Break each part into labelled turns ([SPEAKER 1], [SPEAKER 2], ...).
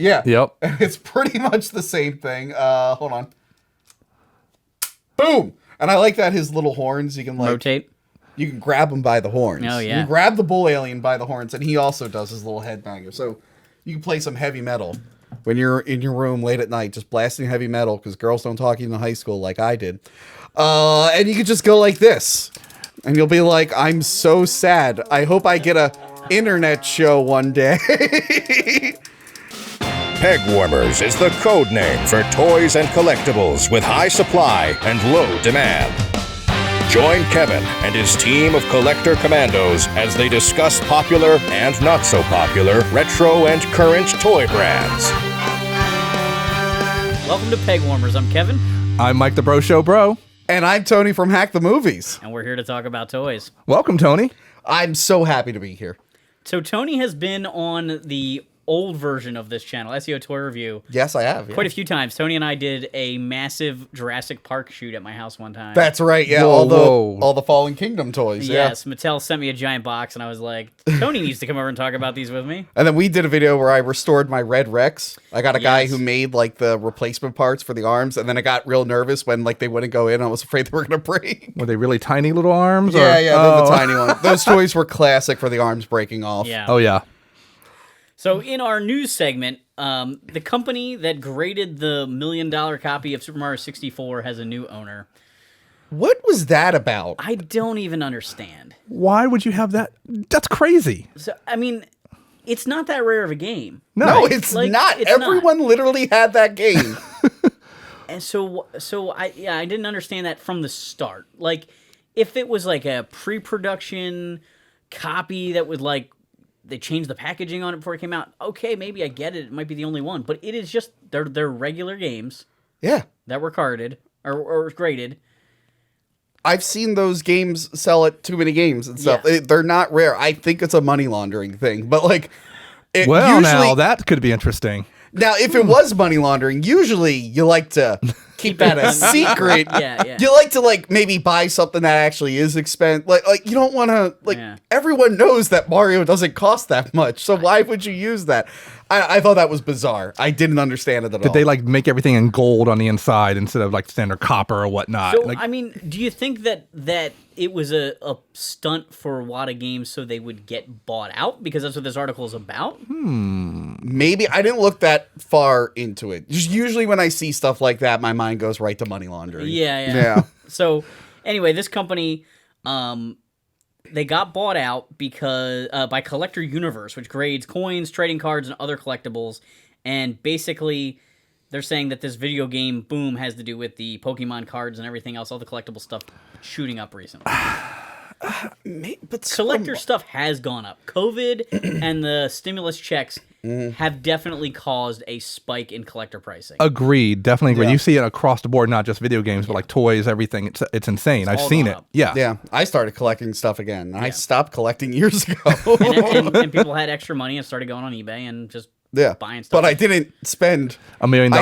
[SPEAKER 1] Yeah.
[SPEAKER 2] Yep.
[SPEAKER 1] It's pretty much the same thing. Hold on. Boom! And I like that his little horns, you can like...
[SPEAKER 3] Rotate.
[SPEAKER 1] You can grab him by the horns.
[SPEAKER 3] Oh, yeah.
[SPEAKER 1] You can grab the bull alien by the horns, and he also does his little headbanger. So you can play some heavy metal when you're in your room late at night, just blasting heavy metal, because girls don't talk in high school like I did. And you can just go like this. And you'll be like, I'm so sad. I hope I get a internet show one day.
[SPEAKER 4] Pegwarmers is the code name for toys and collectibles with high supply and low demand. Join Kevin and his team of collector commandos as they discuss popular and not so popular retro and current toy brands.
[SPEAKER 3] Welcome to Pegwarmers. I'm Kevin.
[SPEAKER 2] I'm Mike the Bro Show Bro.
[SPEAKER 1] And I'm Tony from Hack the Movies.
[SPEAKER 3] And we're here to talk about toys.
[SPEAKER 2] Welcome, Tony.
[SPEAKER 1] I'm so happy to be here.
[SPEAKER 3] So Tony has been on the old version of this channel, SEO Toy Review.
[SPEAKER 1] Yes, I have. Yeah.
[SPEAKER 3] Quite a few times. Tony and I did a massive Jurassic Park shoot at my house one time.
[SPEAKER 1] That's right. Yeah,
[SPEAKER 2] Whoa.
[SPEAKER 1] all the Fallen Kingdom toys.
[SPEAKER 3] Yes, Mattel sent me a giant box, and I was like, Tony needs to come over and talk about these with me.
[SPEAKER 1] And then we did a video where I restored my Red Rex. I got a guy
[SPEAKER 3] Yes.
[SPEAKER 1] who made like the replacement parts for the arms, and then I got real nervous when like they wouldn't go in. I was afraid they were gonna break.
[SPEAKER 2] Were they really tiny little arms?
[SPEAKER 1] Yeah,
[SPEAKER 2] or?
[SPEAKER 1] they're the tiny one. Those toys were classic for the arms breaking off.
[SPEAKER 3] Yeah.
[SPEAKER 2] Oh, yeah.
[SPEAKER 3] So in our news segment, the company that graded the $1 million copy of Super Mario 64 has a new owner.
[SPEAKER 1] What was that about?
[SPEAKER 3] I don't even understand.
[SPEAKER 2] Why would you have that? That's crazy.
[SPEAKER 3] So I mean, it's not that rare of a game.
[SPEAKER 1] No, it's
[SPEAKER 3] Like,
[SPEAKER 1] not.
[SPEAKER 3] it's
[SPEAKER 1] Everyone literally had that game.
[SPEAKER 3] And so I didn't understand that from the start. Like, if it was like a pre-production copy that was like they changed the packaging on it before it came out, okay, maybe I get it. It might be the only one, but it is just they're regular games
[SPEAKER 1] Yeah.
[SPEAKER 3] that were carded or graded.
[SPEAKER 1] I've seen those games sell at too many games and stuff.
[SPEAKER 3] Yeah.
[SPEAKER 1] They're not rare. I think it's a money laundering thing, but like,
[SPEAKER 2] Well,
[SPEAKER 1] usually,
[SPEAKER 2] now that could be interesting.
[SPEAKER 1] now if it was money laundering, usually you like to keep that a secret.
[SPEAKER 3] Yeah.
[SPEAKER 1] You like to like maybe buy something that actually is expensive. Like you don't want to like.
[SPEAKER 3] Yeah.
[SPEAKER 1] Everyone knows that Mario doesn't cost that much, so why would you use that? I thought that was bizarre. I didn't understand it at all.
[SPEAKER 2] Did they like make everything in gold on the inside instead of like standard copper or whatnot?
[SPEAKER 3] So
[SPEAKER 2] Like,
[SPEAKER 3] I mean, do you think that it was a stunt for Wada Games so they would get bought out because that's what this article is about?
[SPEAKER 1] Maybe I didn't look that far into it. Just usually when I see stuff like that, my mind goes right to money laundering.
[SPEAKER 3] Yeah. So anyway, this company, they got bought out because by Collector Universe, which grades coins, trading cards, and other collectibles. And basically, they're saying that this video game boom has to do with the Pokemon cards and everything else, all the collectible stuff shooting up recently.
[SPEAKER 1] But
[SPEAKER 3] Collector stuff has gone up. COVID and the stimulus checks have definitely caused a spike in collector pricing.
[SPEAKER 2] agreed. Definitely agree.
[SPEAKER 1] Yeah.
[SPEAKER 2] You see it across the board, not just video games, but like toys, everything. It's insane. I've
[SPEAKER 3] all
[SPEAKER 2] seen
[SPEAKER 3] gone
[SPEAKER 2] it.
[SPEAKER 3] up.
[SPEAKER 2] Yeah.
[SPEAKER 1] Yeah, I started collecting stuff again. I stopped collecting years ago.
[SPEAKER 3] and people had extra money and started going on eBay and just
[SPEAKER 1] Yeah,
[SPEAKER 3] buying stuff.
[SPEAKER 1] but I didn't spend
[SPEAKER 2] $1 million.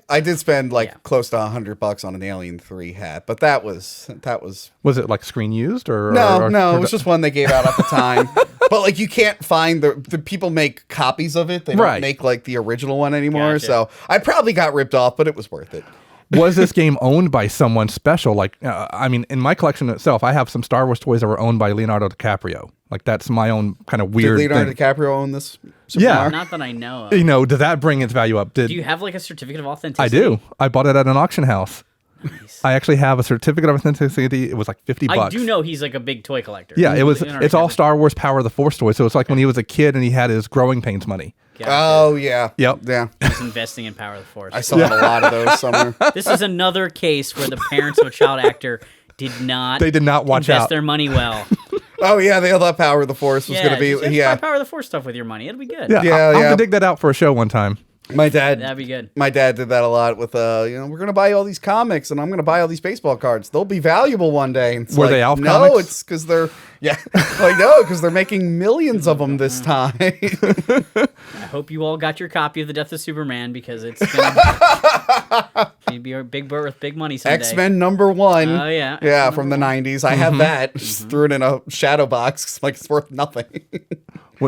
[SPEAKER 1] I did spend like
[SPEAKER 3] Yeah.
[SPEAKER 1] close to $100 on an Alien 3 hat, but that was
[SPEAKER 2] Was it like screen used or
[SPEAKER 1] no, it was just one they gave out at the time. But like you can't find the people make copies of it. They don't
[SPEAKER 2] Right.
[SPEAKER 1] make like the original one anymore.
[SPEAKER 3] Gotcha.
[SPEAKER 1] So I probably got ripped off, but it was worth it.
[SPEAKER 2] Was this game owned by someone special? Like, I mean, in my collection itself, I have some Star Wars toys that were owned by Leonardo DiCaprio. Like, that's my own kind of
[SPEAKER 1] Did
[SPEAKER 2] weird
[SPEAKER 1] Leonardo
[SPEAKER 2] thing.
[SPEAKER 1] DiCaprio own this? Super
[SPEAKER 2] Yeah.
[SPEAKER 1] Mario?
[SPEAKER 3] Not that I know of.
[SPEAKER 2] You know, does that bring its value up?
[SPEAKER 3] Do you have like a certificate of
[SPEAKER 2] I
[SPEAKER 3] authenticity?
[SPEAKER 2] do. I bought it at an auction house.
[SPEAKER 3] Nice.
[SPEAKER 2] I actually have a certificate of authenticity. It was like $50.
[SPEAKER 3] I do know he's like a big toy collector.
[SPEAKER 2] Yeah, it was.
[SPEAKER 3] Leonardo
[SPEAKER 2] It's all
[SPEAKER 3] DiCaprio.
[SPEAKER 2] Star Wars Power of the Force toys. So it's like when he was a kid and he had his growing pains money.
[SPEAKER 3] Gotcha.
[SPEAKER 1] Oh yeah.
[SPEAKER 2] Yep.
[SPEAKER 1] Yeah.
[SPEAKER 3] He's investing in Power of the Force.
[SPEAKER 1] I still have a lot of those somewhere.
[SPEAKER 3] This is another case where the parents of a child actor did not.
[SPEAKER 2] They did not watch
[SPEAKER 3] invest
[SPEAKER 2] out.
[SPEAKER 3] their money well.
[SPEAKER 1] Oh yeah, they all thought Power of the Force was gonna be
[SPEAKER 3] just buy
[SPEAKER 1] yeah.
[SPEAKER 3] Power of the Force stuff with your money. It'll be good.
[SPEAKER 2] Yeah,
[SPEAKER 1] Yeah,
[SPEAKER 2] I'll have
[SPEAKER 1] yeah.
[SPEAKER 2] to dig that out for a show one time.
[SPEAKER 1] My dad
[SPEAKER 3] That'd be good.
[SPEAKER 1] My dad did that a lot with we're gonna buy all these comics and I'm gonna buy all these baseball cards. They'll be valuable one day. And it's
[SPEAKER 2] Were
[SPEAKER 1] like,
[SPEAKER 2] they Alf
[SPEAKER 1] No,
[SPEAKER 2] comics?
[SPEAKER 1] it's because they're like no, because they're making millions of them this time.
[SPEAKER 3] I hope you all got your copy of The Death of Superman because it's gonna He'd be a big bird with big money someday.
[SPEAKER 1] X-Men #1.
[SPEAKER 3] Oh, yeah.
[SPEAKER 1] Yeah,
[SPEAKER 3] X-Men
[SPEAKER 1] from the
[SPEAKER 3] #1.
[SPEAKER 1] 90s. I have that. Just threw it in a shadow box. Like it's worth nothing.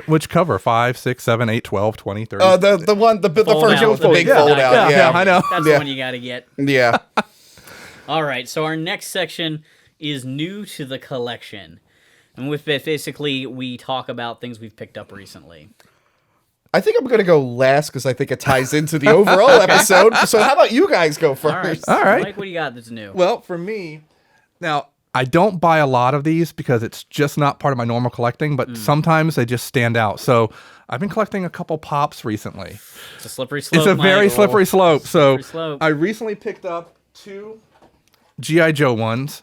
[SPEAKER 2] Which cover? 5, 6, 7, 8, 12, 20, 30?
[SPEAKER 1] The one, the
[SPEAKER 3] Fold
[SPEAKER 1] first
[SPEAKER 3] out,
[SPEAKER 1] one with the big
[SPEAKER 2] yeah.
[SPEAKER 1] fold out.
[SPEAKER 2] Yeah, I know.
[SPEAKER 3] That's
[SPEAKER 1] Yeah.
[SPEAKER 3] the one you got to get.
[SPEAKER 1] Yeah.
[SPEAKER 3] All right, so our next section is new to the collection. And with it, basically, we talk about things we've picked up recently.
[SPEAKER 1] I think I'm going to go last because I think it ties into the overall episode. So how about you guys go first?
[SPEAKER 3] All right.
[SPEAKER 2] All right.
[SPEAKER 3] Mike, what do you got that's new?
[SPEAKER 2] Well, for me, now I don't buy a lot of these because it's just not part of my normal collecting, but sometimes they just stand out. So I've been collecting a couple pops recently.
[SPEAKER 3] It's a slippery slope.
[SPEAKER 2] It's a very
[SPEAKER 3] Mike.
[SPEAKER 2] slippery slope. So
[SPEAKER 3] Slippery slope.
[SPEAKER 2] I recently picked up 2 G.I. Joe ones.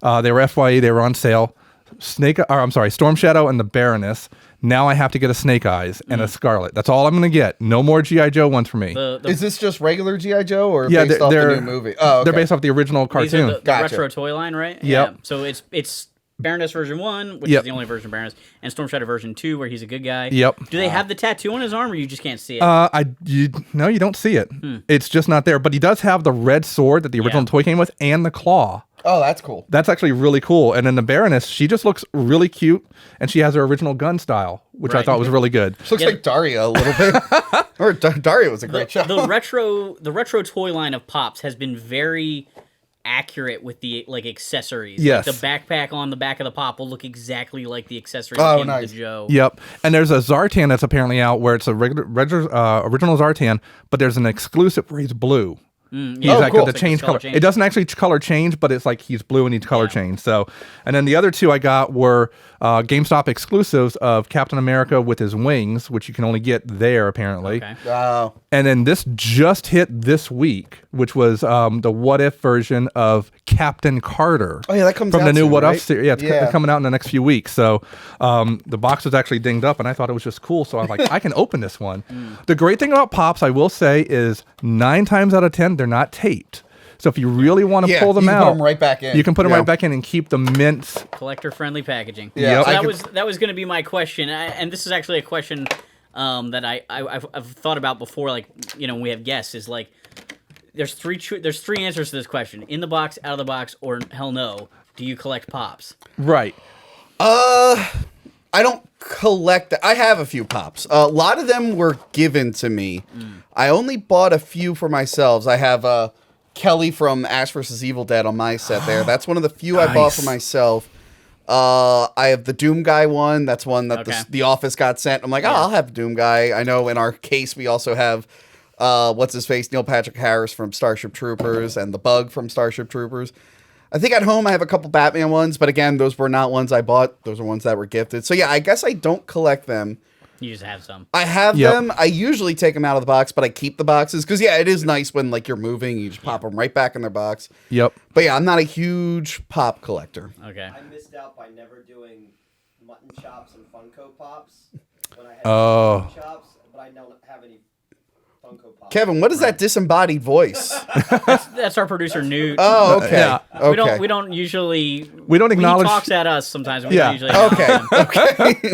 [SPEAKER 2] They were FYE, they were on sale. Storm Shadow and the Baroness. Now I have to get a Snake Eyes and a Scarlet. That's all I'm going to get. No more G.I. Joe ones for me.
[SPEAKER 1] Is this just regular G.I. Joe or
[SPEAKER 2] Yeah,
[SPEAKER 1] based off the
[SPEAKER 2] they're-
[SPEAKER 1] new movie? Oh, okay.
[SPEAKER 2] They're based off the original
[SPEAKER 3] These are
[SPEAKER 2] cartoon.
[SPEAKER 3] the
[SPEAKER 1] Gotcha.
[SPEAKER 3] retro toy line, right?
[SPEAKER 2] Yep.
[SPEAKER 3] Yeah. So it's Baroness version 1, which
[SPEAKER 2] Yep.
[SPEAKER 3] is the only version of Baroness, and Storm Shadow version 2, where he's a good guy.
[SPEAKER 2] Yep.
[SPEAKER 3] Do they have the tattoo on his arm, or you just can't see it?
[SPEAKER 2] No, you don't see it. It's just not there. But he does have the red sword that the original
[SPEAKER 3] Yeah.
[SPEAKER 2] toy came with and the claw.
[SPEAKER 1] Oh, that's cool.
[SPEAKER 2] That's actually really cool. And then the Baroness, she just looks really cute, and she has her original gun style, which I
[SPEAKER 3] Right.
[SPEAKER 2] thought was really good.
[SPEAKER 1] She looks
[SPEAKER 3] Yeah.
[SPEAKER 1] like Daria a little bit. Or Daria was a great show.
[SPEAKER 3] The retro toy line of Pops has been very accurate with the accessories.
[SPEAKER 2] Yes.
[SPEAKER 3] Like, the backpack on the back of the Pop will look exactly like the accessories
[SPEAKER 1] Oh,
[SPEAKER 3] that came
[SPEAKER 1] nice.
[SPEAKER 3] with the Joe.
[SPEAKER 2] Yep. And there's a Zartan that's apparently out where it's a original Zartan, but there's an exclusive where he's blue. He's
[SPEAKER 1] Oh,
[SPEAKER 2] like
[SPEAKER 1] cool.
[SPEAKER 2] the
[SPEAKER 3] Like
[SPEAKER 2] change
[SPEAKER 3] his color
[SPEAKER 2] color.
[SPEAKER 3] change.
[SPEAKER 2] It doesn't actually color change, but it's like he's blue and he's color change. So, and then the other 2 I got were GameStop exclusives of Captain America with his wings, which you can only get there apparently.
[SPEAKER 3] Okay.
[SPEAKER 1] Oh.
[SPEAKER 2] And then this just hit this week, which was the What If version of Captain Carter.
[SPEAKER 1] Oh, yeah, that comes
[SPEAKER 2] from
[SPEAKER 1] out
[SPEAKER 2] the new
[SPEAKER 1] soon,
[SPEAKER 2] What
[SPEAKER 1] right?
[SPEAKER 2] If series. Yeah, it's coming out in the next few weeks. So the box was actually dinged up, and I thought it was just cool. So I was like, I can open this one. The great thing about Pops, I will say, is 9 times out of 10, they're not taped. So if you really want to
[SPEAKER 1] Yeah,
[SPEAKER 2] pull them
[SPEAKER 1] you can
[SPEAKER 2] out,
[SPEAKER 1] put 'em right back in.
[SPEAKER 2] You can put them
[SPEAKER 1] Yeah.
[SPEAKER 2] right back in and keep the mint.
[SPEAKER 3] Collector-friendly packaging.
[SPEAKER 1] Yeah,
[SPEAKER 3] So
[SPEAKER 1] I
[SPEAKER 3] that
[SPEAKER 1] could-
[SPEAKER 3] was going to be my question, and this is actually a question that I've thought about before. Like, when we have guests, is like there's 3 answers to this question: in the box, out of the box, or hell no. Do you collect Pops?
[SPEAKER 2] Right.
[SPEAKER 1] I don't collect. I have a few Pops. A lot of them were given to me. I only bought a few for myself. I have Kelly from Ash vs. Evil Dead on my set there. That's one of the few I bought for
[SPEAKER 2] Nice.
[SPEAKER 1] myself. I have the Doom Guy one. That's one that
[SPEAKER 3] Okay.
[SPEAKER 1] the Office got sent. I'm like, oh, I'll have Doom Guy. I know in our case we also have what's his face, Neil Patrick Harris from Starship Troopers and the Bug from Starship Troopers. I think at home I have a couple Batman ones, but again, those were not ones I bought. Those are ones that were gifted. So yeah, I guess I don't collect them.
[SPEAKER 3] You just have some.
[SPEAKER 1] I have
[SPEAKER 2] Yep.
[SPEAKER 1] them. I usually take them out of the box, but I keep the boxes because yeah, it is nice when like you're moving, you just pop them right back in their box.
[SPEAKER 2] Yep.
[SPEAKER 1] But yeah, I'm not a huge Pop collector.
[SPEAKER 3] Okay.
[SPEAKER 5] I missed out by never doing mutton chops and Funko Pops when I had
[SPEAKER 2] Oh.
[SPEAKER 5] mutton chops, but I don't have any Funko Pops.
[SPEAKER 1] Kevin, what is that disembodied voice?
[SPEAKER 3] That's our producer Newt.
[SPEAKER 1] Oh, okay.
[SPEAKER 2] Yeah.
[SPEAKER 1] Okay.
[SPEAKER 3] We don't usually.
[SPEAKER 2] We don't acknowledge-
[SPEAKER 3] He talks at us sometimes. We
[SPEAKER 2] Yeah.
[SPEAKER 3] don't usually. acknowledge
[SPEAKER 1] Okay.
[SPEAKER 3] him.
[SPEAKER 1] Okay.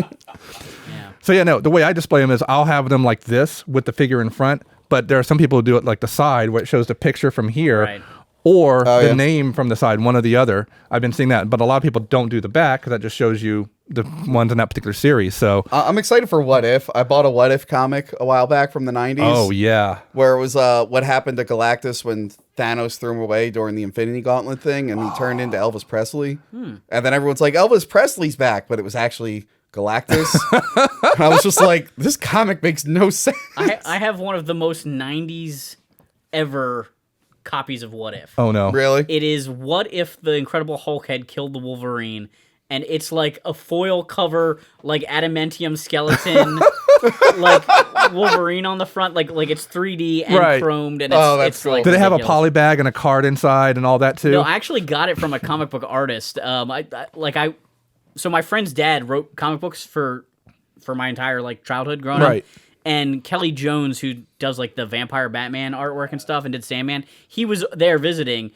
[SPEAKER 3] Yeah.
[SPEAKER 2] So yeah, no, the way I display them is I'll have them like this with the figure in front, but there are some people who do it like the side where it shows the picture from here.
[SPEAKER 3] Right.
[SPEAKER 2] Or the
[SPEAKER 1] yeah.
[SPEAKER 2] name from the side, one or the other. I've been seeing that, but a lot of people don't do the back because that just shows you the ones in that particular series. So,
[SPEAKER 1] I'm excited for What If. I bought a What If comic a while back from the 90s.
[SPEAKER 2] oh yeah,
[SPEAKER 1] Where it was what happened to Galactus when Thanos threw him away during the Infinity Gauntlet thing and he turned into Elvis Presley. And then everyone's like, Elvis Presley's back, but it was actually Galactus. And I was just like, this comic makes no sense.
[SPEAKER 3] I have one of the most 90s ever copies of What If.
[SPEAKER 2] oh no,
[SPEAKER 1] Really?
[SPEAKER 3] It is What If the Incredible Hulk had killed the Wolverine, and it's like a foil cover, like adamantium skeleton, like Wolverine on the front, like it's 3D and
[SPEAKER 2] Right.
[SPEAKER 3] chromed, and
[SPEAKER 1] Oh, that's
[SPEAKER 3] it's
[SPEAKER 1] cool.
[SPEAKER 3] like
[SPEAKER 2] Do they have a
[SPEAKER 3] ridiculous.
[SPEAKER 2] poly bag and a card inside and all that too?
[SPEAKER 3] No, I actually got it from a comic book artist. So my friend's dad wrote comic books for my entire like childhood growing
[SPEAKER 2] Right.
[SPEAKER 3] up. And Kelly Jones, who does like the Vampire Batman artwork and stuff and did Sandman, he was there visiting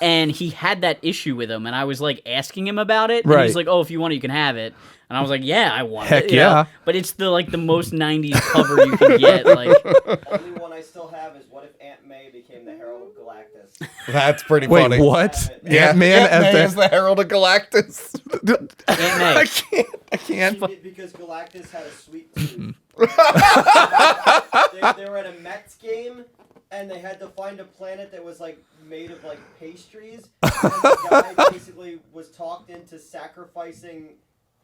[SPEAKER 3] and he had that issue with him. And I was like asking him about it. And
[SPEAKER 2] Right.
[SPEAKER 3] he's like, oh, if you want it, you can have it. And I was like, yeah, I want
[SPEAKER 2] Heck
[SPEAKER 3] it. you know?
[SPEAKER 2] yeah.
[SPEAKER 3] But it's the most 90s cover you can get. Like,
[SPEAKER 5] The only one I still have is what if Aunt May became the Herald of Galactus?
[SPEAKER 1] That's pretty
[SPEAKER 2] Wait,
[SPEAKER 1] funny.
[SPEAKER 2] what?
[SPEAKER 1] Yeah,
[SPEAKER 2] Ant-Man
[SPEAKER 1] Aunt May
[SPEAKER 2] as
[SPEAKER 1] is the Herald of Galactus.
[SPEAKER 3] Aunt May.
[SPEAKER 2] I can't.
[SPEAKER 5] Because Galactus had a sweet tooth. they were at a Mets game, and they had to find a planet that was like made of like pastries. And the guy basically was talked into sacrificing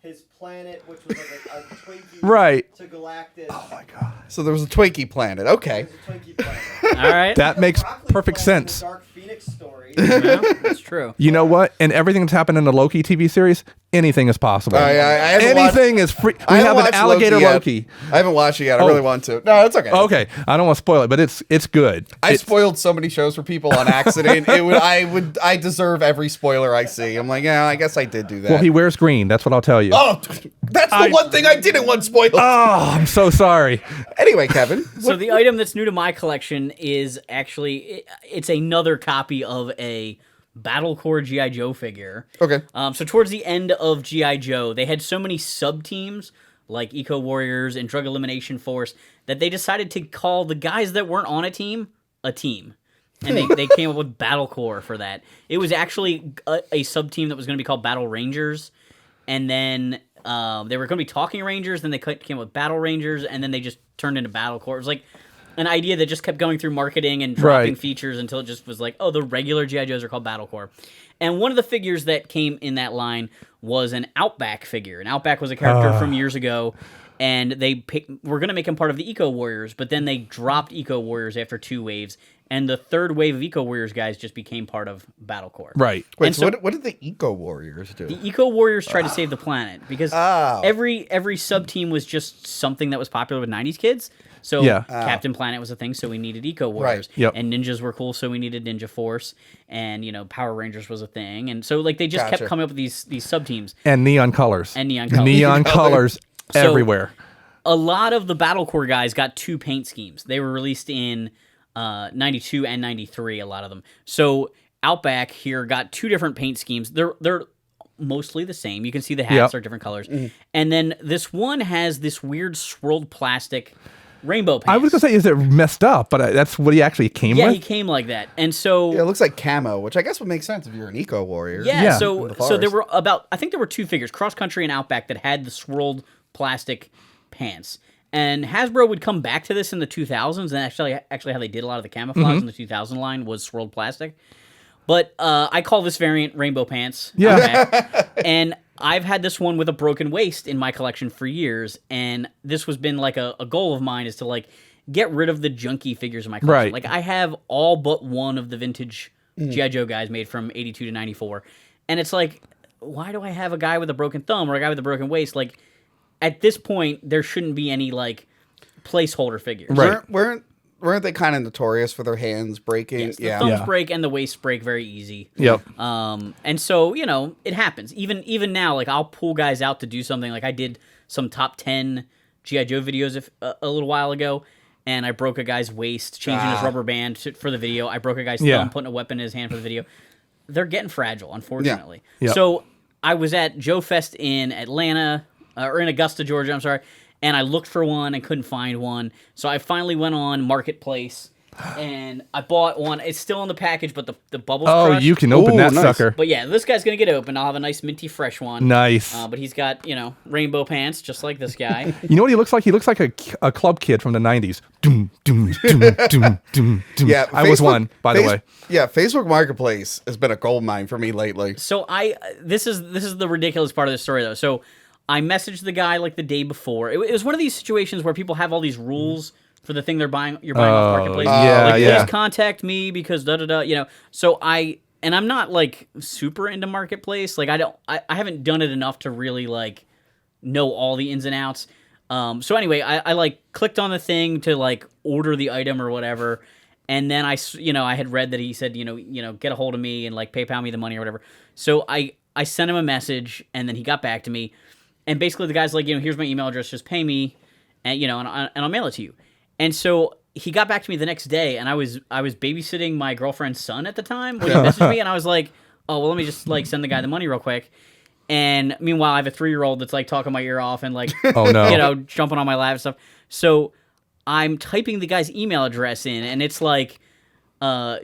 [SPEAKER 5] his planet, which was like a Twinkie,
[SPEAKER 2] Right.
[SPEAKER 5] to Galactus.
[SPEAKER 2] Oh my god.
[SPEAKER 1] So there was a Twinkie planet. Okay.
[SPEAKER 5] It was a Twinkie planet.
[SPEAKER 3] All right.
[SPEAKER 2] That makes
[SPEAKER 5] Broccoli
[SPEAKER 2] perfect
[SPEAKER 5] planet in the
[SPEAKER 2] sense.
[SPEAKER 5] Dark Phoenix story.
[SPEAKER 3] Yeah, that's true.
[SPEAKER 2] You know what? And everything that's happened in the Loki TV series, anything is possible.
[SPEAKER 1] I haven't
[SPEAKER 2] Anything is free. We
[SPEAKER 1] I haven't
[SPEAKER 2] have an
[SPEAKER 1] watched
[SPEAKER 2] alligator
[SPEAKER 1] yet.
[SPEAKER 2] Loki.
[SPEAKER 1] I haven't watched it yet. I
[SPEAKER 2] Oh.
[SPEAKER 1] really want to. No, it's okay.
[SPEAKER 2] Okay, I don't want to spoil it, but it's good.
[SPEAKER 1] I
[SPEAKER 2] It's-
[SPEAKER 1] spoiled so many shows for people on accident. I deserve every spoiler I see. I'm like, yeah, I guess I did do that.
[SPEAKER 2] Well, he wears green. That's what I'll tell you.
[SPEAKER 1] Oh, that's the one thing I didn't want spoiled.
[SPEAKER 2] Oh, I'm so sorry.
[SPEAKER 1] Anyway, Kevin.
[SPEAKER 3] So the item that's new to my collection is actually it's another copy of a Battle Core G.I. Joe figure.
[SPEAKER 1] Okay.
[SPEAKER 3] So towards the end of G.I. Joe, they had so many sub teams like Eco Warriors and Drug Elimination Force that they decided to call the guys that weren't on a team. And they came up with Battle Core for that. It was actually a sub team that was going to be called Battle Rangers, and then they were going to be Talking Rangers. Then they came up with Battle Rangers, and then they just turned into Battle Core. It was like an idea that just kept going through marketing and dropping
[SPEAKER 2] Right.
[SPEAKER 3] features until it just was like, oh, the regular G.I. Joes are called Battle Core. And one of the figures that came in that line was an Outback figure. And Outback was a character from years ago, and were going to make him part of the Eco Warriors, but then they dropped Eco Warriors after 2 waves, and the third wave of Eco Warriors guys just became part of Battle Core.
[SPEAKER 2] Right.
[SPEAKER 1] Wait,
[SPEAKER 3] And
[SPEAKER 1] so what did the Eco Warriors do?
[SPEAKER 3] The Eco Warriors tried to save the planet because
[SPEAKER 1] Oh.
[SPEAKER 3] every sub team was just something that was popular with 90s kids. So
[SPEAKER 2] Yeah.
[SPEAKER 3] Captain Planet was a thing, so we needed Eco Warriors.
[SPEAKER 1] Right.
[SPEAKER 2] Yep.
[SPEAKER 3] And ninjas were cool, so we needed Ninja Force. And Power Rangers was a thing, and so like they just
[SPEAKER 1] Gotcha.
[SPEAKER 3] kept coming up with these sub teams.
[SPEAKER 2] And neon colors.
[SPEAKER 3] And neon colors.
[SPEAKER 2] Neon colors
[SPEAKER 3] So-
[SPEAKER 2] everywhere.
[SPEAKER 3] A lot of the Battle Core guys got 2 paint schemes. They were released in 92 and 93, a lot of them. So Outback here got 2 different paint schemes. They're mostly the same. You can see the hats
[SPEAKER 2] Yep.
[SPEAKER 3] are different colors. And then this one has this weird swirled plastic rainbow pants.
[SPEAKER 2] I was gonna say, is it messed up? But that's what he actually came
[SPEAKER 3] Yeah,
[SPEAKER 2] with.
[SPEAKER 3] he came like that. And so
[SPEAKER 1] Yeah, it looks like camo, which I guess would make sense if you're an Eco Warrior.
[SPEAKER 3] Yeah,
[SPEAKER 2] Yeah.
[SPEAKER 1] In
[SPEAKER 3] so
[SPEAKER 1] the
[SPEAKER 3] there
[SPEAKER 1] forest.
[SPEAKER 3] were I think there were 2 figures, Cross Country and Outback, that had the swirled plastic pants. And Hasbro would come back to this in the 2000s, and actually how they did a lot of the camouflage in the 2000 line was swirled plastic. But I call this variant Rainbow Pants.
[SPEAKER 2] Yeah.
[SPEAKER 3] Outback. And I've had this one with a broken waist in my collection for years, and this has been like a goal of mine is to like get rid of the junky figures in my collection.
[SPEAKER 2] Right.
[SPEAKER 3] Like I have all but one of the vintage G.I. Joe guys made from 82 to 94. And it's like, why do I have a guy with a broken thumb or a guy with a broken waist? Like, at this point, there shouldn't be any, like, placeholder figures.
[SPEAKER 2] Right.
[SPEAKER 1] Weren't they kind of notorious for their hands breaking?
[SPEAKER 3] Yes, the
[SPEAKER 1] yeah.
[SPEAKER 3] thumbs
[SPEAKER 2] Yeah.
[SPEAKER 3] break and the waists break very easy.
[SPEAKER 2] Yep.
[SPEAKER 3] And so, it happens. Even now, like, I'll pull guys out to do something. Like, I did some top 10 G.I. Joe videos a little while ago, and I broke a guy's waist, changing his rubber band for the video. I broke a guy's
[SPEAKER 2] Yeah.
[SPEAKER 3] thumb, putting a weapon in his hand for the video. They're getting fragile, unfortunately.
[SPEAKER 2] Yeah. Yep.
[SPEAKER 3] So I was at Joe Fest in Atlanta, or in Augusta, Georgia, I'm sorry, and I looked for one and couldn't find one. So I finally went on Marketplace, and I bought one. It's still in the package, but the bubble's
[SPEAKER 2] Oh,
[SPEAKER 3] crushed.
[SPEAKER 2] you can open
[SPEAKER 1] Ooh,
[SPEAKER 2] that
[SPEAKER 1] nice.
[SPEAKER 2] sucker.
[SPEAKER 3] But yeah, this guy's going to get open. I'll have a nice minty fresh one.
[SPEAKER 2] Nice.
[SPEAKER 3] But he's got, rainbow pants, just like this guy.
[SPEAKER 2] You know what he looks like? He looks like a club kid from the 90s. Doom, doom, doom, doom, doom, doom.
[SPEAKER 1] Yeah,
[SPEAKER 2] I was one, by the way.
[SPEAKER 1] Yeah, Facebook Marketplace has been a gold mine for me lately.
[SPEAKER 3] So this is the ridiculous part of the story, though. So I messaged the guy like the day before. It was one of these situations where people have all these rules for the thing you're buying off Marketplace.
[SPEAKER 2] yeah,
[SPEAKER 3] like,
[SPEAKER 2] yeah.
[SPEAKER 3] please contact me because da. So I'm not like super into Marketplace. Like I haven't done it enough to really like know all the ins and outs. So anyway, I like clicked on the thing to like order the item or whatever. And then I had read that he said, get a hold of me and like PayPal me the money or whatever. So I sent him a message, and then he got back to me. And basically the guy's like, here's my email address, just pay me, and and I'll mail it to you. And so he got back to me the next day, and I was babysitting my girlfriend's son at the time when he messaged me, and I was like, oh, well, let me just like send the guy the money real quick. And meanwhile, I have a 3-year-old that's like talking my ear off and like,
[SPEAKER 2] Oh, no.
[SPEAKER 3] jumping on my lap and stuff. So I'm typing the guy's email address in, and it's like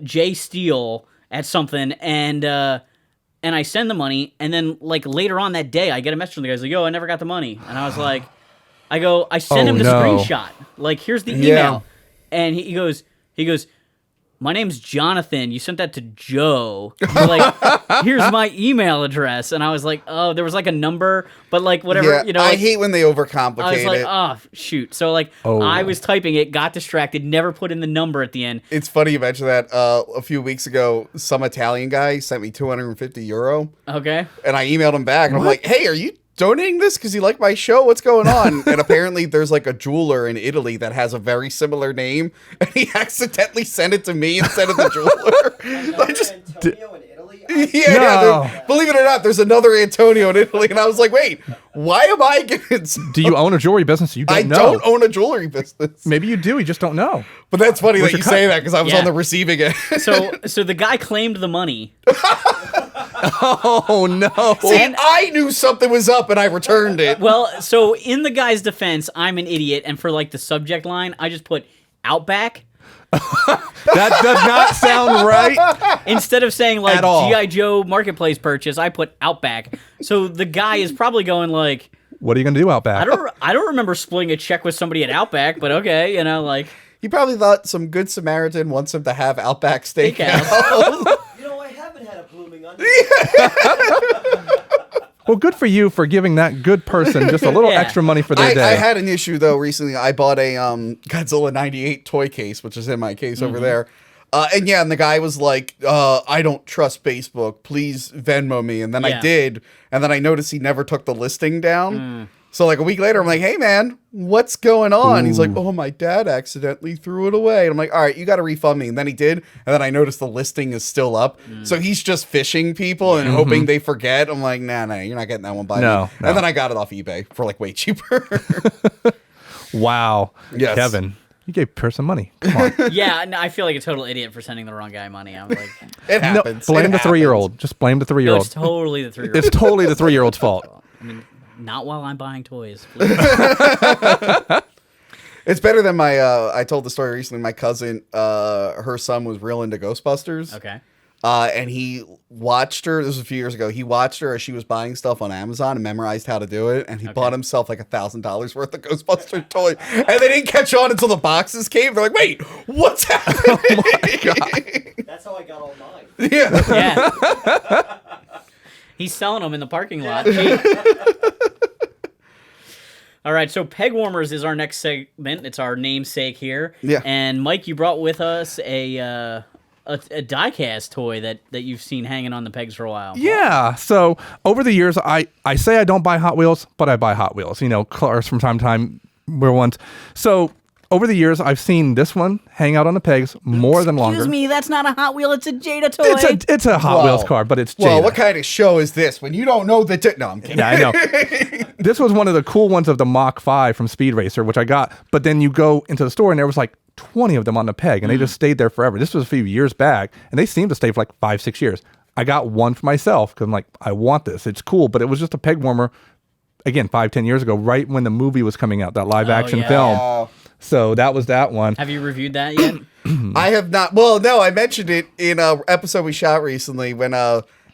[SPEAKER 3] J Steele at something, and I send the money, and then like later on that day, I get a message from the guy. He's like, "Yo, I never got the money," and I was like, I send him the screenshot. Like, here's the email, and he goes, "My name's Jonathan. You sent that to Joe." He's like, "Here's my email address," and I was like, "Oh, there was like a number, but like whatever,
[SPEAKER 1] Yeah,
[SPEAKER 3] you know."
[SPEAKER 1] I
[SPEAKER 3] like,
[SPEAKER 1] hate when they overcomplicate
[SPEAKER 3] I was like,
[SPEAKER 1] it.
[SPEAKER 3] "Oh, shoot!" So like, I was typing it, got distracted, never put in the number at the end.
[SPEAKER 1] It's funny you mentioned that. A few weeks ago, some Italian guy sent me €250,
[SPEAKER 3] Okay.
[SPEAKER 1] and I emailed him back, and I'm like, "Hey, are you donating this because you like my show? What's going on?" And apparently, there's like a jeweler in Italy that has a very similar name, and he accidentally sent it to me instead of the jeweler. I just.
[SPEAKER 5] Antonio in Italy?
[SPEAKER 1] Yeah, believe it or not, there's another Antonio in Italy, and I was like, "Wait, why am I getting?"
[SPEAKER 2] Do you own a jewelry business? You don't
[SPEAKER 1] I
[SPEAKER 2] know.
[SPEAKER 1] don't own a jewelry business.
[SPEAKER 2] Maybe you do. You just don't know.
[SPEAKER 1] But that's funny that
[SPEAKER 2] your
[SPEAKER 1] you say that because I was
[SPEAKER 3] Yeah.
[SPEAKER 1] on the receiving end.
[SPEAKER 3] So the guy claimed the money.
[SPEAKER 2] Oh no!
[SPEAKER 1] See, I knew something was up, and I returned it.
[SPEAKER 3] Well, so in the guy's defense, I'm an idiot, and for like the subject line, I just put Outback
[SPEAKER 2] That does not sound right.
[SPEAKER 3] instead of saying like
[SPEAKER 2] At all.
[SPEAKER 3] GI Joe Marketplace purchase. I put Outback. So the guy is probably going like,
[SPEAKER 2] What are you gonna do out back?
[SPEAKER 3] I don't remember splitting a check with somebody at Outback, but okay, you know, like
[SPEAKER 1] He probably thought some good Samaritan wants him to have Outback Steakhouse.
[SPEAKER 3] steakhouse.
[SPEAKER 5] You know, I haven't had a blooming onion.
[SPEAKER 2] Well, good for you for giving that good person just a little
[SPEAKER 3] Yeah.
[SPEAKER 2] extra money for their day.
[SPEAKER 1] I had an issue though recently. I bought a Godzilla '98 toy case, which is in my case over there. And the guy was like, "I don't trust Facebook. Please Venmo me." And then I
[SPEAKER 3] Yeah.
[SPEAKER 1] did, and then I noticed he never took the listing down. So like a week later, I'm like, "Hey man, what's going on?" He's like, "Oh, my dad accidentally threw it away." And I'm like, "All right, you got to refund me." And then he did, and then I noticed the listing is still up. So he's just phishing people and hoping they forget. I'm like, "Nah, you're not getting that one by
[SPEAKER 2] No,
[SPEAKER 1] me."
[SPEAKER 2] no.
[SPEAKER 1] And then I got it off eBay for like way cheaper.
[SPEAKER 2] Wow.
[SPEAKER 1] Yes.
[SPEAKER 2] Kevin, you gave person money. Come on.
[SPEAKER 3] yeah, no, I feel like a total idiot for sending the wrong guy money. I'm like,
[SPEAKER 1] It
[SPEAKER 2] No,
[SPEAKER 1] happens.
[SPEAKER 2] blame
[SPEAKER 1] It
[SPEAKER 2] the
[SPEAKER 1] happens.
[SPEAKER 2] 3-year-old. Just blame the
[SPEAKER 3] no,
[SPEAKER 2] 3-year-old.
[SPEAKER 3] it's totally the 3-year-old.
[SPEAKER 2] It's totally the 3-year-old's fault.
[SPEAKER 3] I mean, not while I'm buying toys. please.
[SPEAKER 1] It's better than my. I told the story recently. My cousin, her son was real into Ghostbusters.
[SPEAKER 3] Okay.
[SPEAKER 1] And he watched her. This was a few years ago. He watched her as she was buying stuff on Amazon and memorized how to do it. And he bought himself like $1,000 worth of Ghostbuster toys. And they didn't catch on until the boxes came. They're like, "Wait, what's happening?" Oh my God.
[SPEAKER 5] That's how I got all mine.
[SPEAKER 1] Yeah.
[SPEAKER 3] Yeah. He's selling them in the parking lot. Cheap. All right, so Pegwarmers is our next segment. It's our namesake here.
[SPEAKER 1] Yeah.
[SPEAKER 3] And Mike, you brought with us a die-cast toy that you've seen hanging on the pegs for a while.
[SPEAKER 2] Yeah. So over the years, I say I don't buy Hot Wheels, but I buy Hot Wheels. You know, cars from time to time were ones. So over the years, I've seen this one hang out on the pegs more than longer.
[SPEAKER 3] Excuse me, that's not a Hot Wheel. It's a Jada toy.
[SPEAKER 2] It's a Hot Wheels car, but it's Jada.
[SPEAKER 1] Well, what kind of show is this when you don't know the... No, I'm kidding.
[SPEAKER 2] Yeah, I know. This was one of the cool ones of the Mach 5 from Speed Racer, which I got. But then you go into the store and there was like 20 of them on the peg, and they just stayed there forever. This was a few years back, and they seemed to stay for like 5-6 years. I got one for myself because I'm like, I want this. It's cool, but it was just a peg warmer, again, 5-10 years ago, right when the movie was coming out, that live action
[SPEAKER 3] yeah.
[SPEAKER 2] film. So that was that one.
[SPEAKER 3] Have you reviewed that yet?
[SPEAKER 1] I have not. Well, no, I mentioned it in a episode we shot recently when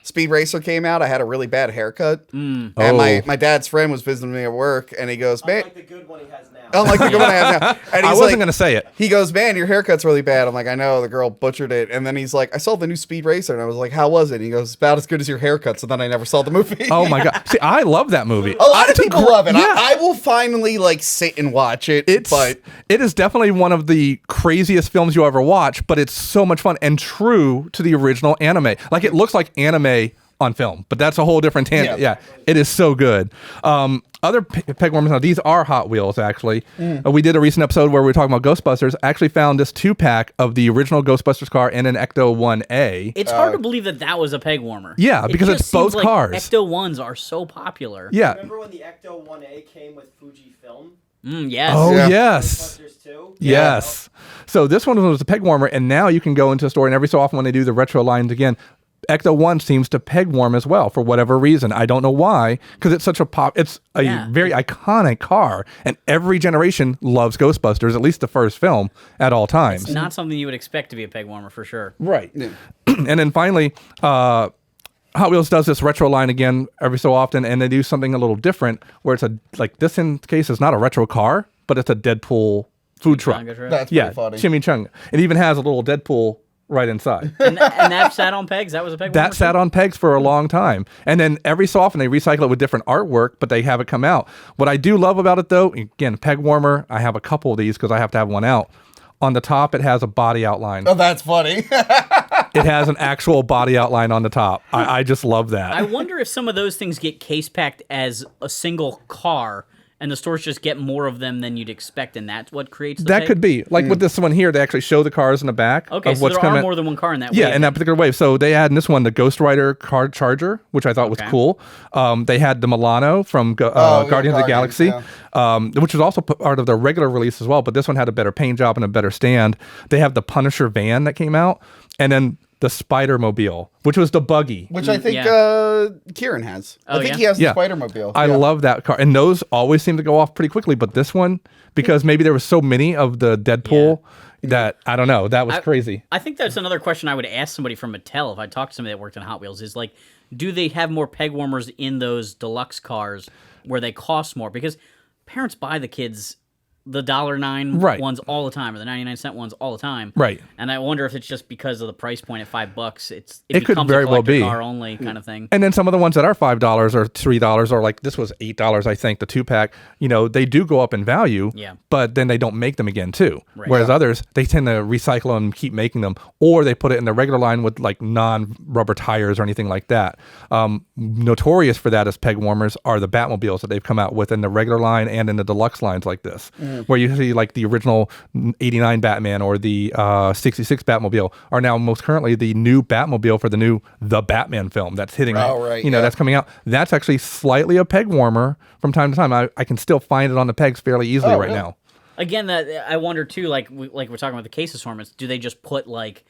[SPEAKER 1] Speed Racer came out. I had a really bad haircut, and my dad's friend was visiting me at work, and he goes, "Man,
[SPEAKER 5] Unlike the good one he has now.
[SPEAKER 1] unlike the good one I have now." And
[SPEAKER 2] I
[SPEAKER 1] he's
[SPEAKER 2] wasn't
[SPEAKER 1] like,
[SPEAKER 2] going to say it.
[SPEAKER 1] He goes, "Man, your haircut's really bad." I'm like, "I know." The girl butchered it, and then he's like, "I saw the new Speed Racer," and I was like, "How was it?" And he goes, "It's about as good as your haircut." So then I never saw the movie.
[SPEAKER 2] Oh my God. See, I love that movie.
[SPEAKER 1] A lot of people love it.
[SPEAKER 2] Yeah.
[SPEAKER 1] I will finally like sit and watch it. But
[SPEAKER 2] It is definitely one of the craziest films you'll ever watch, but it's so much fun and true to the original anime. Like, it looks like anime on film, but that's a whole different tangent. Yeah, it is so good. Other Pegwarmers, now these are Hot Wheels, actually. We did a recent episode where we were talking about Ghostbusters. I actually found this 2-pack of the original Ghostbusters car and an Ecto 1A.
[SPEAKER 3] It's hard to believe that was a peg warmer.
[SPEAKER 2] Yeah, because
[SPEAKER 3] just
[SPEAKER 2] it's both
[SPEAKER 3] seems like
[SPEAKER 2] cars.
[SPEAKER 3] Ecto 1s are so popular.
[SPEAKER 2] Yeah.
[SPEAKER 5] Remember when the Ecto 1A came with Fujifilm?
[SPEAKER 3] Yes.
[SPEAKER 2] Oh,
[SPEAKER 1] Yeah.
[SPEAKER 2] yes.
[SPEAKER 5] Ghostbusters 2?
[SPEAKER 2] Yes. So this one was a peg warmer, and now you can go into a store, and every so often when they do the retro lines again, Ecto-1 seems to peg warm as well for whatever reason. I don't know why, because it's such a it's a very iconic car, and every generation loves Ghostbusters, at least the first film, at all times.
[SPEAKER 3] It's not something you would expect to be a peg warmer for sure.
[SPEAKER 2] Right. Yeah. And then finally, Hot Wheels does this retro line again every so often, and they do something a little different, where it's like this in case is not a retro car, but it's a Deadpool food truck.
[SPEAKER 1] That's pretty funny.
[SPEAKER 2] Chimichanga. It even has a little Deadpool right inside.
[SPEAKER 3] And that sat on pegs? That was a peg warmer?
[SPEAKER 2] That sat on pegs for a long time. And then every so often they recycle it with different artwork, but they have it come out. What I do love about it, though, again, peg warmer, I have a couple of these because I have to have one out. On the top, it has a body outline.
[SPEAKER 1] Oh, that's funny.
[SPEAKER 2] It has an actual body outline on the top. I just love that.
[SPEAKER 3] I wonder if some of those things get case packed as a single car, and the stores just get more of them than you'd expect, and that's what creates the
[SPEAKER 2] that
[SPEAKER 3] peg?
[SPEAKER 2] could be. Like with this one here, they actually show the cars in the back.
[SPEAKER 3] Okay,
[SPEAKER 2] of
[SPEAKER 3] so
[SPEAKER 2] what's
[SPEAKER 3] there
[SPEAKER 2] coming.
[SPEAKER 3] are more than one car in that
[SPEAKER 2] Yeah,
[SPEAKER 3] wave.
[SPEAKER 2] in that particular wave. So they had in this one the Ghost Rider car charger, which I thought was cool. They had the Milano from Guardians of the Galaxy, which was also part of the regular release as well. But this one had a better paint job and a better stand. They have the Punisher van that came out, and then the Spider-Mobile, which was the buggy.
[SPEAKER 1] Which I think Kieran has. I think he has the Spider-Mobile.
[SPEAKER 2] I love that car. And those always seem to go off pretty quickly. But this one, because maybe there was so many of the Deadpool that, I don't know, that was crazy.
[SPEAKER 3] I think that's another question I would ask somebody from Mattel if I talked to somebody that worked on Hot Wheels is like, do they have more peg warmers in those deluxe cars where they cost more? Because parents buy the kids the $1.09 ones all the time, or the 99-cent ones all the time.
[SPEAKER 2] Right.
[SPEAKER 3] And I wonder if it's just because of the price point at $5. It
[SPEAKER 2] could
[SPEAKER 3] becomes
[SPEAKER 2] very
[SPEAKER 3] a
[SPEAKER 2] well be
[SPEAKER 3] car only kind of thing.
[SPEAKER 2] And then some of the ones that are $5 or $3, or like this was $8, I think, the 2-pack, they do go up in value, but then they don't make them again too. Right. Whereas others, they tend to recycle them and keep making them, or they put it in the regular line with like non-rubber tires or anything like that. Notorious for that as peg warmers are the Batmobiles that they've come out with in the regular line and in the deluxe lines like this, where you see like the original 89 Batman or the 66 Batmobile are now most currently the new Batmobile for the Batman film that's hitting, that's coming out. That's actually slightly a peg warmer from time to time. I can still find it on the pegs fairly easily right now.
[SPEAKER 3] Again, I wonder too, like we're talking about the case assortments, do they just put like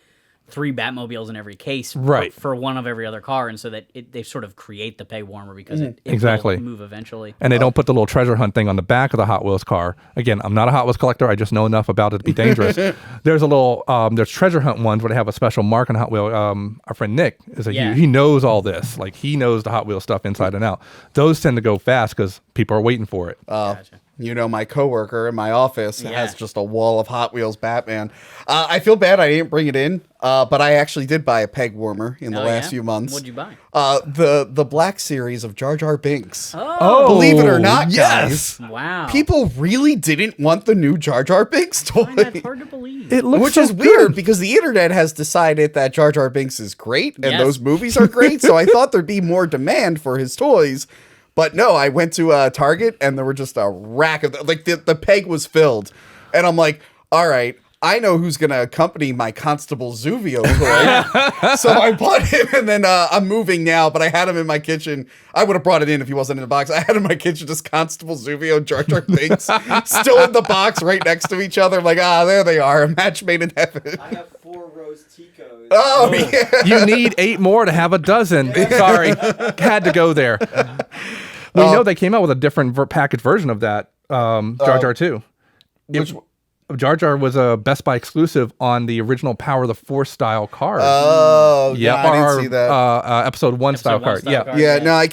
[SPEAKER 3] 3 Batmobiles in every case for one of every other car, and so that they sort of create the peg warmer because it will move eventually.
[SPEAKER 2] And they don't put the little treasure hunt thing on the back of the Hot Wheels car. Again, I'm not a Hot Wheels collector. I just know enough about it to be dangerous. There's a little, there's treasure hunt ones where they have a special mark on Hot Wheel. Our friend Nick he knows all this. Like he knows the Hot Wheels stuff inside and out. Those tend to go fast because people are waiting for it.
[SPEAKER 3] Gotcha.
[SPEAKER 1] My coworker in my office has just a wall of Hot Wheels Batman. I feel bad I didn't bring it in, but I actually did buy a peg warmer in the last few months.
[SPEAKER 3] What'd you buy?
[SPEAKER 1] The Black Series of Jar Jar Binks.
[SPEAKER 3] Oh,
[SPEAKER 1] believe it or not, guys.
[SPEAKER 3] Wow.
[SPEAKER 1] People really didn't want the new Jar Jar Binks toy.
[SPEAKER 3] I find that hard to believe.
[SPEAKER 2] It looks
[SPEAKER 1] Which is weird because the internet has decided that Jar Jar Binks is great and those movies are great. So I thought there'd be more demand for his toys. But no, I went to Target and there were just a rack of the peg was filled. And I'm like, all right, I know who's going to accompany my Constable Zuvio toy. So I bought him and then I'm moving now, but I had him in my kitchen. I would have brought it in if he wasn't in the box. I had him in my kitchen, just Constable Zuvio, Jar Jar Binks, still in the box right next to each other. I'm like, there they are, a match made in heaven.
[SPEAKER 5] I have 4 Rose Ticos.
[SPEAKER 1] Oh, yeah.
[SPEAKER 2] You need 8 more to have a dozen. Sorry. Had to go there. We know they came out with a different package version of that Jar Jar too. Jar Jar was a Best Buy exclusive on the original Power of the Force style card.
[SPEAKER 1] Oh, yeah, I didn't see that.
[SPEAKER 2] Episode 1 style card.
[SPEAKER 1] Yeah, no, it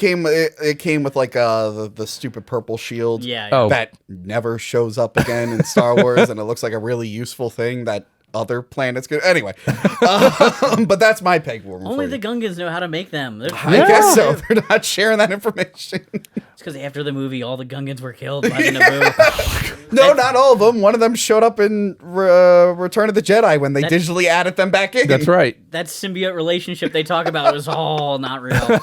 [SPEAKER 1] came with like the stupid purple shield. That never shows up again in Star Wars, and it looks like a really useful thing that other planets could. Anyway, but that's my peg warmer.
[SPEAKER 3] Only the Gungans know how to make them.
[SPEAKER 1] I guess so. They're not sharing that information.
[SPEAKER 3] It's because after the movie, all the Gungans were killed by the Naboo.
[SPEAKER 1] No, not all of them. One of them showed up in Return of the Jedi when they digitally added them back in.
[SPEAKER 2] That's right.
[SPEAKER 3] That symbiote relationship they talk about was all not real.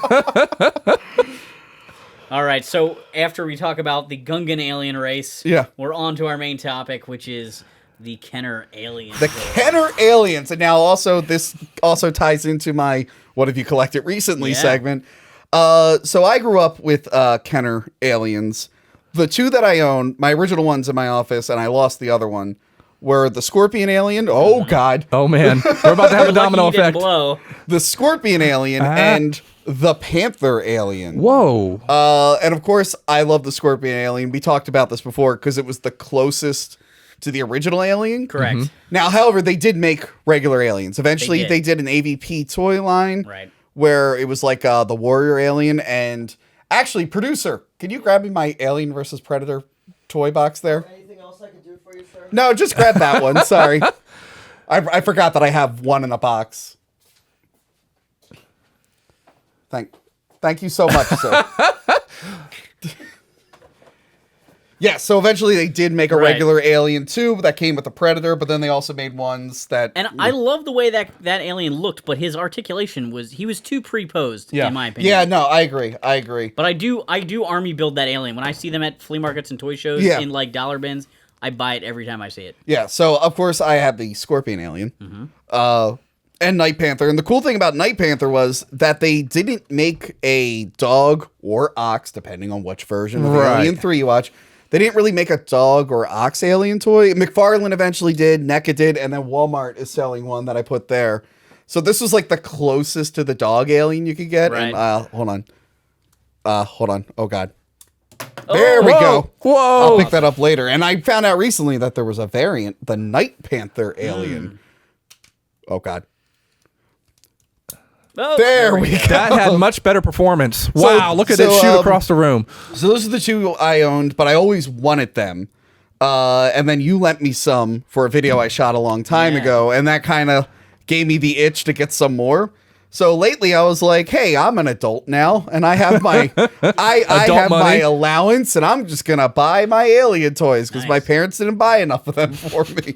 [SPEAKER 3] All right, so after we talk about the Gungan alien race, we're on to our main topic, which is the Kenner aliens.
[SPEAKER 1] The Kenner aliens. And now also this also ties into my What Have You Collected Recently segment. So I grew up with Kenner aliens. The 2 that I own, my original one's in my office and I lost the other one, were the Scorpion Alien. Oh, God.
[SPEAKER 2] Oh, man. We're about to have a domino
[SPEAKER 3] Lucky he didn't
[SPEAKER 2] effect.
[SPEAKER 3] blow.
[SPEAKER 1] The Scorpion Alien and the Panther Alien.
[SPEAKER 2] Whoa.
[SPEAKER 1] And of course, I love the Scorpion Alien. We talked about this before because it was the closest to the original Alien.
[SPEAKER 3] Correct.
[SPEAKER 1] Now, however, they did make regular aliens. Eventually,
[SPEAKER 3] They
[SPEAKER 1] they
[SPEAKER 3] did.
[SPEAKER 1] did an AVP toy line.
[SPEAKER 3] Right.
[SPEAKER 1] Where it was like the Warrior Alien. And actually, producer, can you grab me my Alien versus Predator toy box there?
[SPEAKER 5] Anything else I can do for you, sir?
[SPEAKER 1] No, just grab that one. Sorry. I forgot that I have one in a box. Thank you so much, sir. Yeah, so eventually they did make a
[SPEAKER 3] Right.
[SPEAKER 1] regular Alien 2 that came with the Predator, but then they also made ones that...
[SPEAKER 3] And I love the way that alien looked, but his articulation he was too pre-posed,
[SPEAKER 2] Yeah.
[SPEAKER 3] in my opinion.
[SPEAKER 1] Yeah, no, I agree.
[SPEAKER 3] But I do army build that alien. When I see them at flea markets and toy shows
[SPEAKER 1] Yeah.
[SPEAKER 3] in like dollar bins, I buy it every time I see it.
[SPEAKER 1] Yeah, so of course I had the Scorpion Alien. And Night Panther. And the cool thing about Night Panther was that they didn't make a dog or ox, depending on which version of
[SPEAKER 2] Right.
[SPEAKER 1] Alien 3 you watch. They didn't really make a dog or ox alien toy. McFarlane eventually did, NECA did, and then Walmart is selling one that I put there. So this was like the closest to the dog alien you could get.
[SPEAKER 3] Right.
[SPEAKER 1] And hold on. Oh, God. There we
[SPEAKER 2] Whoa.
[SPEAKER 1] go.
[SPEAKER 2] Whoa.
[SPEAKER 1] I'll pick that up later. And I found out recently that there was a variant, the Night Panther alien. Oh, God.
[SPEAKER 3] Oh,
[SPEAKER 1] There we go.
[SPEAKER 2] That had much better performance. Wow, look at it
[SPEAKER 1] so,
[SPEAKER 2] shoot across the room.
[SPEAKER 1] So those are the two I owned, but I always wanted them. And then you lent me some for a video I shot a long time
[SPEAKER 3] Yeah.
[SPEAKER 1] ago, and that kind of gave me the itch to get some more. So lately I was like, hey, I'm an adult now, and I have my I
[SPEAKER 2] Adult
[SPEAKER 1] have my
[SPEAKER 2] money.
[SPEAKER 1] allowance, and I'm just gonna buy my alien toys because my
[SPEAKER 3] Nice.
[SPEAKER 1] parents didn't buy enough of them for me.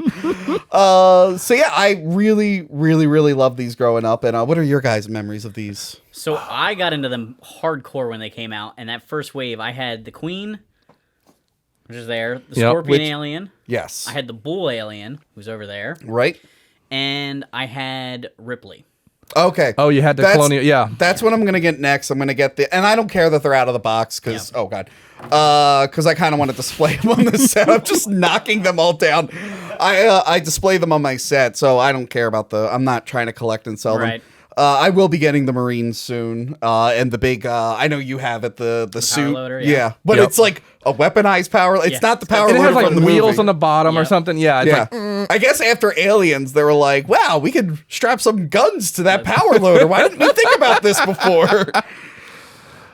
[SPEAKER 1] So yeah, I really, really, really love these growing up. And what are your guys' memories of these?
[SPEAKER 3] So I got into them hardcore when they came out, and that first wave, I had the Queen, which is there, the
[SPEAKER 2] Yep.
[SPEAKER 3] Scorpion
[SPEAKER 1] Which-
[SPEAKER 3] alien,
[SPEAKER 1] Yes.
[SPEAKER 3] I had the Bull alien, who's over there,
[SPEAKER 1] Right?
[SPEAKER 3] and I had Ripley.
[SPEAKER 1] Okay.
[SPEAKER 2] Oh, you had the
[SPEAKER 1] That's-
[SPEAKER 2] colonial. Yeah.
[SPEAKER 1] That's what I'm gonna get next. I'm gonna get and I don't care that they're out of the box because oh god, because I kind of want to display them on the set. I'm just knocking them all down. I display them on my set, so I don't care about I'm not trying to collect and sell
[SPEAKER 3] Right.
[SPEAKER 1] them. I will be getting the Marines soon, and the big. I know you have it, the suit.
[SPEAKER 3] loader, yeah.
[SPEAKER 1] But
[SPEAKER 2] Yep.
[SPEAKER 1] it's like a weaponized power. It's
[SPEAKER 3] Yeah.
[SPEAKER 1] not the power
[SPEAKER 2] And it
[SPEAKER 1] loader
[SPEAKER 2] has like
[SPEAKER 1] from the
[SPEAKER 2] wheels
[SPEAKER 1] movie.
[SPEAKER 2] on the bottom or
[SPEAKER 3] Yep.
[SPEAKER 2] something. Yeah. It's
[SPEAKER 1] Yeah,
[SPEAKER 2] like,
[SPEAKER 1] I guess after Aliens, they were like, "Wow, we could strap some guns to that power loader. Why didn't we think about this before?"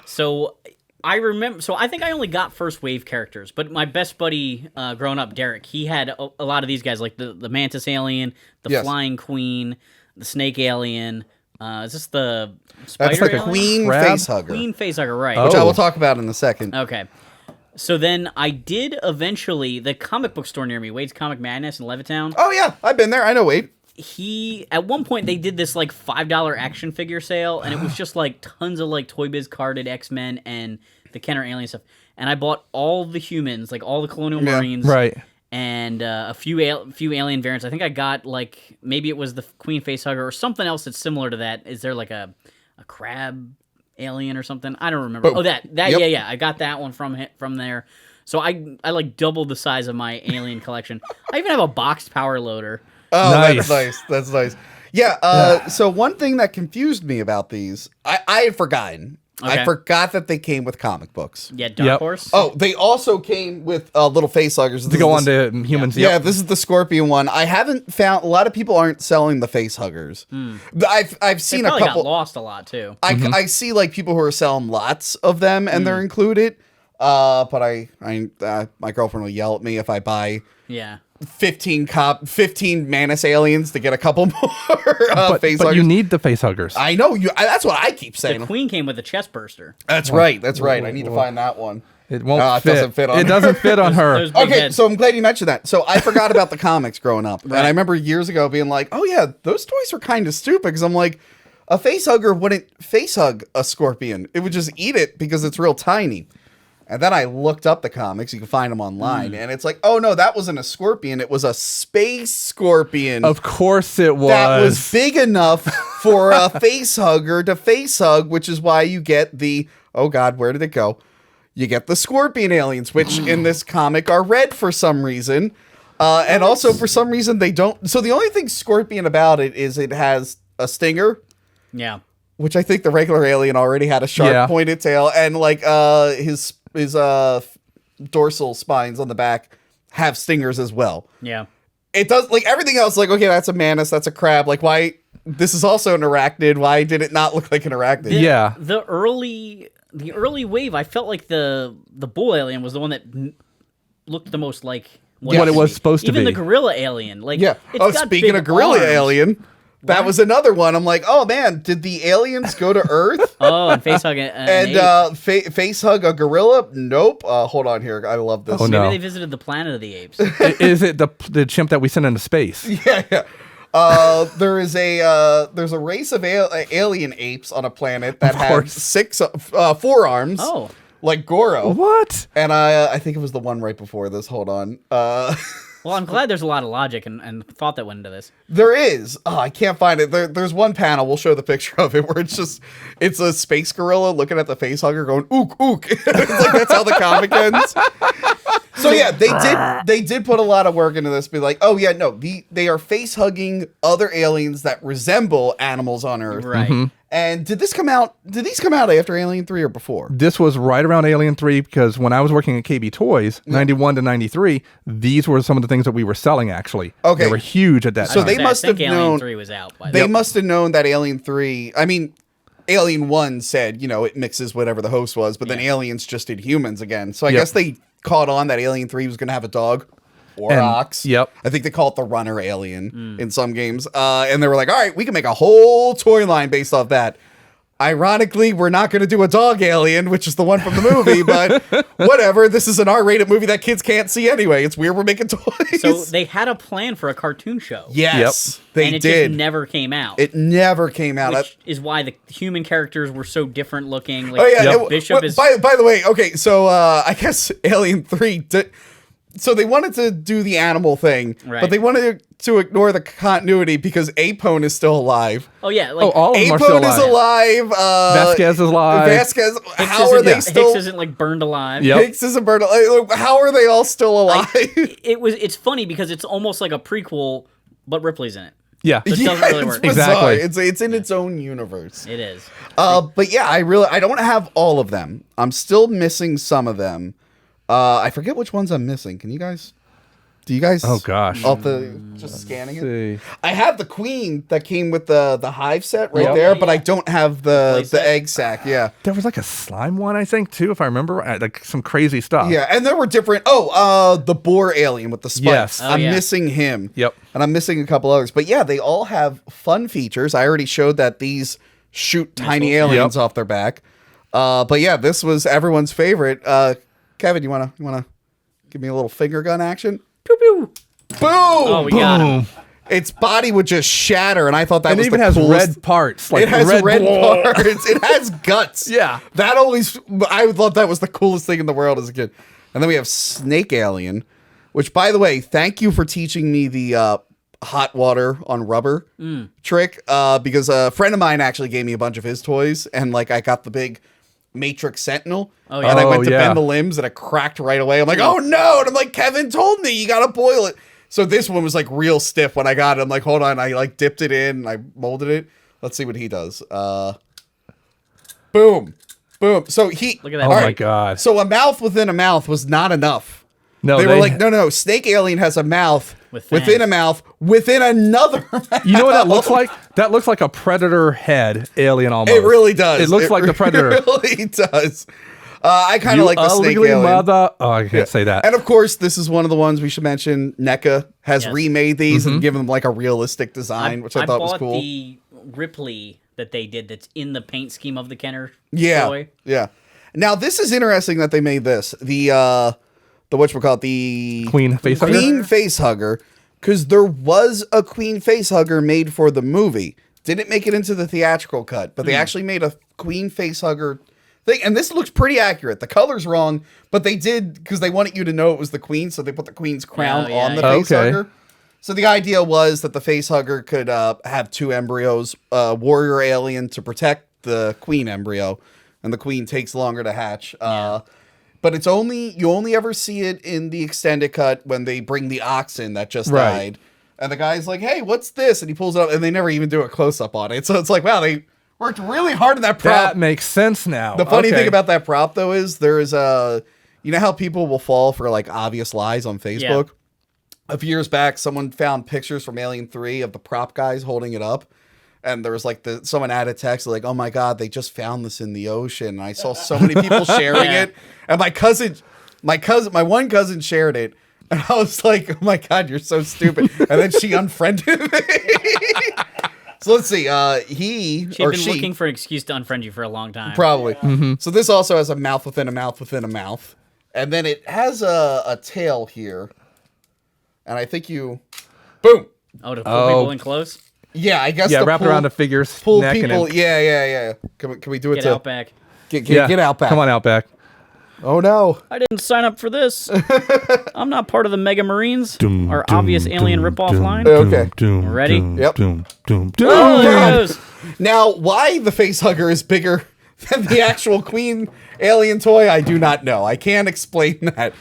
[SPEAKER 3] So I remember. So I think I only got first wave characters, but my best buddy growing up, Derek, he had a lot of these guys, like the Mantis alien, the
[SPEAKER 1] Yes.
[SPEAKER 3] Flying Queen, the Snake alien. Is this the Spider
[SPEAKER 1] That's like a
[SPEAKER 3] alien?
[SPEAKER 1] queen
[SPEAKER 2] Crab?
[SPEAKER 1] facehugger,
[SPEAKER 3] Queen facehugger, right?
[SPEAKER 1] which I
[SPEAKER 2] Oh.
[SPEAKER 1] will talk about in a second.
[SPEAKER 3] Okay. So then I did eventually the comic book store near me, Wade's Comic Madness in Levittown.
[SPEAKER 1] Oh yeah, I've been there. I know Wade.
[SPEAKER 3] He at one point they did this like $5 action figure sale, and it was just like tons of like Toy Biz carded X-Men and the Kenner alien stuff. And I bought all the humans, like all the Colonial
[SPEAKER 1] Yeah.
[SPEAKER 3] Marines,
[SPEAKER 2] right.
[SPEAKER 3] and a few alien variants. I think I got like maybe it was the Queen Facehugger or something else that's similar to that. Is there like a crab alien or something? I don't remember.
[SPEAKER 1] But-
[SPEAKER 3] Oh, that
[SPEAKER 1] yep.
[SPEAKER 3] yeah. I got that one from there. So I like doubled the size of my alien collection. I even have a boxed power loader.
[SPEAKER 1] Oh,
[SPEAKER 2] Nice.
[SPEAKER 1] that's nice. That's nice. Yeah. So one thing that confused me about these, I had forgotten.
[SPEAKER 3] Okay.
[SPEAKER 1] I forgot that they came with comic books.
[SPEAKER 3] Yeah, Dark
[SPEAKER 2] Yep.
[SPEAKER 3] Horse.
[SPEAKER 1] Oh, they also came with little facehuggers
[SPEAKER 2] To go on to humans.
[SPEAKER 1] Yeah,
[SPEAKER 2] Yep.
[SPEAKER 1] this is the Scorpion one. I haven't found. A lot of people aren't selling the facehuggers. I've
[SPEAKER 3] they
[SPEAKER 1] seen a
[SPEAKER 3] probably
[SPEAKER 1] couple.
[SPEAKER 3] got lost a lot too.
[SPEAKER 1] I see like people who are selling lots of them and they're included. But my girlfriend will yell at me if I buy
[SPEAKER 3] Yeah.
[SPEAKER 1] 15 Manus aliens to get a couple more
[SPEAKER 2] but
[SPEAKER 1] facehuggers.
[SPEAKER 2] you need the face huggers.
[SPEAKER 1] I know you. That's what I keep
[SPEAKER 3] The
[SPEAKER 1] saying.
[SPEAKER 3] Queen came with a chest burster.
[SPEAKER 1] That's right. That's right. I need to find that one.
[SPEAKER 2] It won't
[SPEAKER 1] it
[SPEAKER 2] fit.
[SPEAKER 1] doesn't fit on
[SPEAKER 2] It
[SPEAKER 1] her.
[SPEAKER 2] doesn't fit on her.
[SPEAKER 3] Those big
[SPEAKER 1] Okay,
[SPEAKER 3] heads.
[SPEAKER 1] so I'm glad you mentioned that. So I forgot about the comics growing up, and I remember years ago being like, "Oh yeah, those toys were kind of stupid." Because I'm like, a facehugger wouldn't facehug a scorpion; it would just eat it because it's real tiny. And then I looked up the comics; you can find them online, and it's like, "Oh no, that wasn't a scorpion; it was a space scorpion."
[SPEAKER 2] Of course it was.
[SPEAKER 1] That was big enough for a facehugger to facehug, which is why you get the oh god, where did it go? You get the Scorpion aliens, which in this comic are red for some reason. And also, for some reason, they don't. So the only thing scorpion about it is it has a stinger,
[SPEAKER 3] Yeah.
[SPEAKER 1] which I think the regular alien already had a sharp pointed tail, and like his dorsal spines on the back have stingers as well.
[SPEAKER 3] Yeah.
[SPEAKER 1] It does, like everything else. Like, okay, that's a mantis, that's a crab. Like, why? This is also an arachnid. Why did it not look like an arachnid?
[SPEAKER 2] Yeah.
[SPEAKER 3] The early wave, I felt like the bull alien was the one that looked the most like
[SPEAKER 2] What it was supposed to
[SPEAKER 3] Even
[SPEAKER 2] be.
[SPEAKER 3] the gorilla alien, like
[SPEAKER 1] Yeah.
[SPEAKER 3] it's
[SPEAKER 1] Oh,
[SPEAKER 3] got
[SPEAKER 1] speaking
[SPEAKER 3] big
[SPEAKER 1] of gorilla
[SPEAKER 3] arms.
[SPEAKER 1] alien, that was another one. I'm like, oh man, did the aliens go to Earth?
[SPEAKER 3] Oh, and face hug an
[SPEAKER 1] And
[SPEAKER 3] ape.
[SPEAKER 1] face hug a gorilla? Nope. Hold on here. I love this.
[SPEAKER 2] Oh,
[SPEAKER 3] Maybe
[SPEAKER 2] no.
[SPEAKER 3] they visited the planet of the apes.
[SPEAKER 2] Is it the chimp that we sent into space?
[SPEAKER 1] Yeah. There's a race of alien apes on a planet that have four arms.
[SPEAKER 3] Oh.
[SPEAKER 1] Like Goro.
[SPEAKER 2] What?
[SPEAKER 1] And I think it was the one right before this. Hold on.
[SPEAKER 3] Well, I'm glad there's a lot of logic and thought that went into this.
[SPEAKER 1] There is. Oh, I can't find it. There's one panel. We'll show the picture of it where it's a space gorilla looking at the face hugger going ook ook. It's like that's how the comic ends. So yeah, they did put a lot of work into this. Be like, oh yeah, no, they are face hugging other aliens that resemble animals on Earth.
[SPEAKER 3] Right.
[SPEAKER 2] Mm-hmm.
[SPEAKER 1] And did these come out after Alien 3 or before?
[SPEAKER 2] This was right around Alien 3 because when I was working at KB Toys, 91 to 93, these were some of the things that we were selling, actually.
[SPEAKER 1] Okay.
[SPEAKER 2] They were huge at that
[SPEAKER 1] So
[SPEAKER 2] time.
[SPEAKER 1] they must
[SPEAKER 3] I think
[SPEAKER 1] have
[SPEAKER 3] Alien
[SPEAKER 1] known-
[SPEAKER 3] 3 was out by
[SPEAKER 1] They
[SPEAKER 3] then.
[SPEAKER 1] must have known that Alien 3, I mean, Alien 1 said, it mixes whatever the host was, but then Aliens just did humans again. So I guess they caught on that Alien 3 was going to have a dog or
[SPEAKER 2] And-
[SPEAKER 1] ox.
[SPEAKER 2] yep.
[SPEAKER 1] I think they call it the runner alien in some games. And they were like, all right, we can make a whole toy line based off that. Ironically, we're not going to do a dog alien, which is the one from the movie, but whatever. This is an R-rated movie that kids can't see anyway. It's weird we're making toys.
[SPEAKER 3] So they had a plan for a cartoon show.
[SPEAKER 1] yes, they
[SPEAKER 3] and it
[SPEAKER 1] did.
[SPEAKER 3] just never came out.
[SPEAKER 1] It never came out.
[SPEAKER 3] which is why the human characters were so different looking. Like,
[SPEAKER 1] Oh yeah.
[SPEAKER 3] Bishop is
[SPEAKER 1] By the way, okay. So I guess Alien 3 did. So they wanted to do the animal thing,
[SPEAKER 3] Right.
[SPEAKER 1] but they wanted to ignore the continuity because Apone is still alive.
[SPEAKER 3] Oh yeah, like
[SPEAKER 2] all of them are still
[SPEAKER 1] Apone is
[SPEAKER 2] alive.
[SPEAKER 1] alive.
[SPEAKER 2] Vasquez is alive.
[SPEAKER 1] Vasquez.
[SPEAKER 3] Hicks
[SPEAKER 1] How are
[SPEAKER 3] isn't-
[SPEAKER 1] they still?
[SPEAKER 3] Hicks isn't like burned alive.
[SPEAKER 2] Yep.
[SPEAKER 1] Hicks isn't burned. How are they all still alive?
[SPEAKER 3] It's funny because it's almost like a prequel, but Ripley's in it.
[SPEAKER 2] Yeah.
[SPEAKER 3] It doesn't really work.
[SPEAKER 1] It's bizarre.
[SPEAKER 2] Exactly.
[SPEAKER 1] It's in its own universe.
[SPEAKER 3] It is.
[SPEAKER 1] But yeah, I don't have all of them. I'm still missing some of them. I forget which ones I'm missing. Can you guys? Do you guys?
[SPEAKER 2] Oh, gosh.
[SPEAKER 1] Off the just scanning it.
[SPEAKER 2] See.
[SPEAKER 1] I have the queen that came with the hive set right
[SPEAKER 2] Yep.
[SPEAKER 1] there,
[SPEAKER 3] Yeah,
[SPEAKER 1] but
[SPEAKER 3] yeah.
[SPEAKER 1] I don't have the
[SPEAKER 3] set.
[SPEAKER 1] egg sack. Yeah.
[SPEAKER 2] There was like a slime one, I think, too, if I remember. Like some crazy stuff.
[SPEAKER 1] Yeah, and there were different. The boar alien with the spikes.
[SPEAKER 2] Yes.
[SPEAKER 3] Oh,
[SPEAKER 1] I'm
[SPEAKER 3] yeah.
[SPEAKER 1] missing him.
[SPEAKER 2] Yep.
[SPEAKER 1] And I'm missing a couple others. But yeah, they all have fun features. I already showed that these shoot tiny
[SPEAKER 3] Missiles.
[SPEAKER 1] aliens
[SPEAKER 2] Yep.
[SPEAKER 1] off their back. But yeah, this was everyone's favorite. Kevin, you wanna give me a little finger gun action?
[SPEAKER 3] Pew pew.
[SPEAKER 1] Boom!
[SPEAKER 3] Oh, we got him.
[SPEAKER 2] Boom.
[SPEAKER 1] Its body would just shatter, and I thought that
[SPEAKER 2] And
[SPEAKER 1] was
[SPEAKER 2] it even
[SPEAKER 1] the
[SPEAKER 2] has
[SPEAKER 1] coolest.
[SPEAKER 2] red parts. Like
[SPEAKER 1] It has red
[SPEAKER 2] blood.
[SPEAKER 1] parts. It has guts.
[SPEAKER 2] Yeah.
[SPEAKER 1] That always, I thought that was the coolest thing in the world as a kid. And then we have Snake Alien, which, by the way, thank you for teaching me the hot water on rubber trick, because a friend of mine actually gave me a bunch of his toys, and like I got the big Matrix Sentinel,
[SPEAKER 3] Oh, yeah.
[SPEAKER 1] and I went to
[SPEAKER 2] yeah.
[SPEAKER 1] bend the limbs, and it cracked right away. I'm like, oh no! And I'm like, Kevin told me you gotta boil it. So this one was like real stiff when I got it. I'm like, hold on, I like dipped it in, and I molded it. Let's see what he does. Boom. Boom. So he.
[SPEAKER 3] Look at that.
[SPEAKER 2] Oh
[SPEAKER 3] All
[SPEAKER 2] my
[SPEAKER 3] right.
[SPEAKER 2] God.
[SPEAKER 1] So a mouth within a mouth was not enough.
[SPEAKER 2] No,
[SPEAKER 1] They were like, no. Snake Alien has a mouth
[SPEAKER 3] With
[SPEAKER 1] within
[SPEAKER 3] fangs.
[SPEAKER 1] a mouth within another mouth.
[SPEAKER 2] You know what that looks like? That looks like a predator head alien almost.
[SPEAKER 1] It really does.
[SPEAKER 2] It looks like the predator.
[SPEAKER 1] It really does. I kind of
[SPEAKER 2] You
[SPEAKER 1] like the Snake
[SPEAKER 2] ugly
[SPEAKER 1] Alien.
[SPEAKER 2] mother. Oh, I can't say that.
[SPEAKER 1] And of course, this is one of the ones we should mention. NECA has
[SPEAKER 3] Yes.
[SPEAKER 1] remade these
[SPEAKER 2] Mm-hmm.
[SPEAKER 1] and given them like a realistic design, which I thought was
[SPEAKER 3] bought
[SPEAKER 1] cool.
[SPEAKER 3] the Ripley that they did that's in the paint scheme of the Kenner
[SPEAKER 1] Yeah,
[SPEAKER 3] toy.
[SPEAKER 1] yeah. Now this is interesting that they made this the whatchamacallit, the
[SPEAKER 2] Queen face hugger?
[SPEAKER 1] Queen face hugger, because there was a Queen face hugger made for the movie. Didn't make it into the theatrical cut, but they actually made a Queen face hugger thing, and this looks pretty accurate. The color's wrong, but they did because they wanted you to know it was the Queen, so they put the Queen's crown
[SPEAKER 3] Oh, yeah,
[SPEAKER 1] on the
[SPEAKER 3] yeah.
[SPEAKER 1] face
[SPEAKER 2] Okay.
[SPEAKER 1] hugger. So the idea was that the face hugger could have two embryos, warrior alien to protect the Queen embryo, and the Queen takes longer to hatch. but you only ever see it in the extended cut when they bring the oxen that just died. And the guy's like, "Hey, what's this?" And he pulls it up, and they never even do a close up on it. So it's like, wow, they worked really hard on that prop.
[SPEAKER 2] That makes sense now.
[SPEAKER 1] The funny thing about that prop though is there is you know how people will fall for like obvious lies on Facebook?
[SPEAKER 3] Yeah.
[SPEAKER 1] A few years back, someone found pictures from Alien 3 of the prop guys holding it up. And there was like someone added text like, "Oh my God, they just found this in the ocean." And I saw so many people sharing it. And my one cousin shared it. And I was like, "Oh my God, you're so stupid." And then she unfriended me. So let's see. She'd
[SPEAKER 3] been looking for an excuse to unfriend you for a long time.
[SPEAKER 1] Probably. So this also has a mouth within a mouth within a mouth. And then it has a tail here. And I think boom.
[SPEAKER 3] Oh, to pull people in close?
[SPEAKER 1] Yeah, I guess.
[SPEAKER 2] Yeah, wrap it around the figure's
[SPEAKER 1] pull
[SPEAKER 2] neck
[SPEAKER 1] people.
[SPEAKER 2] and
[SPEAKER 1] Yeah. Can we do it?
[SPEAKER 3] Get Outback.
[SPEAKER 1] Get Outback.
[SPEAKER 2] Come on, Outback.
[SPEAKER 1] Oh no!
[SPEAKER 3] I didn't sign up for this. I'm not part of the Mega Marines, our obvious alien ripoff line.
[SPEAKER 1] Okay.
[SPEAKER 3] Ready?
[SPEAKER 1] Yep.
[SPEAKER 3] Oh, there it goes.
[SPEAKER 1] Now, why the facehugger is bigger than the actual Queen alien toy, I do not know. I can't explain that.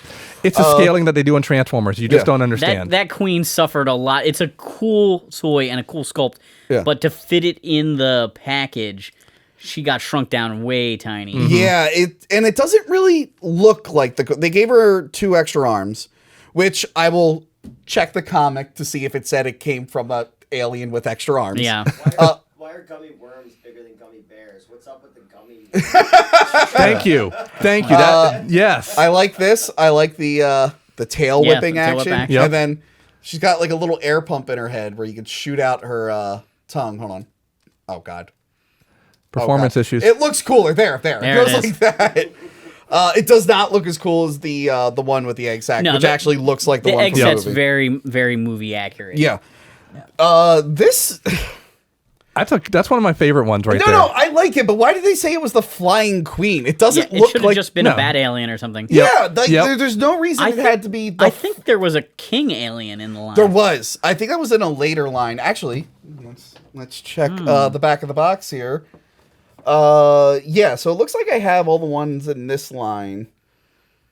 [SPEAKER 2] It's a scaling that they do in Transformers. You just don't understand.
[SPEAKER 3] That Queen suffered a lot. It's a cool toy and a cool sculpt, but to fit it in the package, she got shrunk down way tiny.
[SPEAKER 1] Yeah, it doesn't really look like they gave her 2 extra arms, which I will check the comic to see if it said it came from a alien with extra arms.
[SPEAKER 3] Yeah.
[SPEAKER 5] Why are gummy worms bigger than gummy bears? What's up with the gummy?
[SPEAKER 2] Thank you. Yes.
[SPEAKER 1] I like this. I like the tail whipping
[SPEAKER 3] the tail whip
[SPEAKER 1] action.
[SPEAKER 3] action.
[SPEAKER 2] Yep.
[SPEAKER 1] And then she's got like a little air pump in her head where you can shoot out her tongue. Hold on. Oh God.
[SPEAKER 2] Performance issues.
[SPEAKER 1] It looks cooler. There. It
[SPEAKER 3] There
[SPEAKER 1] goes
[SPEAKER 3] it
[SPEAKER 1] like that. It does not look as cool as the one with the egg sack, which actually looks like the one
[SPEAKER 3] egg
[SPEAKER 1] from the
[SPEAKER 3] set's
[SPEAKER 1] movie.
[SPEAKER 3] very, very movie accurate.
[SPEAKER 1] Yeah. This.
[SPEAKER 2] That's one of my favorite ones right there.
[SPEAKER 1] No, I like it, but why did they say it was the Flying Queen? It doesn't
[SPEAKER 3] It
[SPEAKER 1] look
[SPEAKER 3] should have
[SPEAKER 1] like
[SPEAKER 3] just been a bad alien or something.
[SPEAKER 1] Yeah, there's no reason it had to be.
[SPEAKER 3] I think there was a king alien in the line.
[SPEAKER 1] There was. I think that was in a later line. Actually, let's check the back of the box here. Yeah, so it looks like I have all the ones in this line.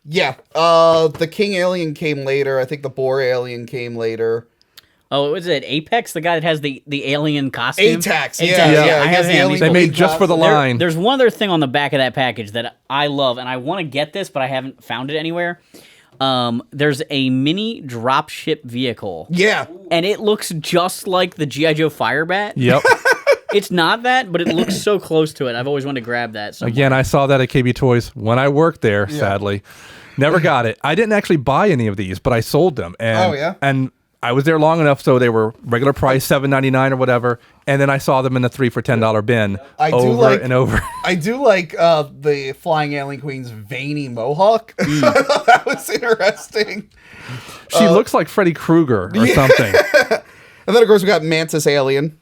[SPEAKER 1] Yeah, the king alien came later. I think the boar alien came later.
[SPEAKER 3] Oh, was it Apex, the guy that has the alien costume?
[SPEAKER 1] Atax,
[SPEAKER 3] I
[SPEAKER 1] he has
[SPEAKER 3] have
[SPEAKER 1] the
[SPEAKER 3] him.
[SPEAKER 1] alien
[SPEAKER 2] They made
[SPEAKER 1] costume.
[SPEAKER 2] just for the line.
[SPEAKER 3] There's one other thing on the back of that package that I love, and I want to get this, but I haven't found it anywhere. There's a mini dropship vehicle.
[SPEAKER 1] Yeah.
[SPEAKER 3] And it looks just like the G.I. Joe Firebat.
[SPEAKER 2] Yep.
[SPEAKER 3] It's not that, but it looks so close to it. I've always wanted to grab that. Somewhere.
[SPEAKER 2] Again, I saw that at KB Toys when I worked there, sadly. Never got it. I didn't actually buy any of these, but I sold them. And, And I was there long enough so they were regular price, $7.99 or whatever. And then I saw them in the 3 for $10 bin over and over.
[SPEAKER 1] I do like the Flying Alien Queen's veiny mohawk. I thought that was interesting.
[SPEAKER 2] She looks like Freddy Krueger or something.
[SPEAKER 1] And then, of course, we got Mantis Alien.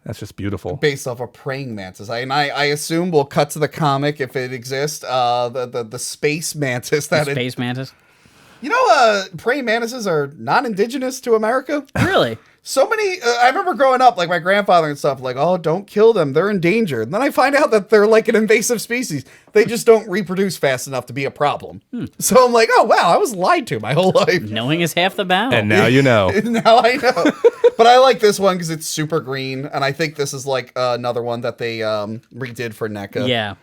[SPEAKER 2] That's just beautiful.
[SPEAKER 1] Based off a praying mantis. I assume we'll cut to the comic if it exists. The space mantis.
[SPEAKER 3] Space mantis?
[SPEAKER 1] You know, praying mantises are not indigenous to America.
[SPEAKER 3] Really?
[SPEAKER 1] So many, I remember growing up, like my grandfather and stuff, like, oh, don't kill them. They're endangered. And then I find out that they're like an invasive species. They just don't reproduce fast enough to be a problem. So I'm like, oh, wow, I was lied to my whole life.
[SPEAKER 3] Knowing is half the battle.
[SPEAKER 2] And now you know.
[SPEAKER 1] Now I know. But I like this one because it's super green. And I think this is like another one that they redid for NECA.
[SPEAKER 3] Yeah.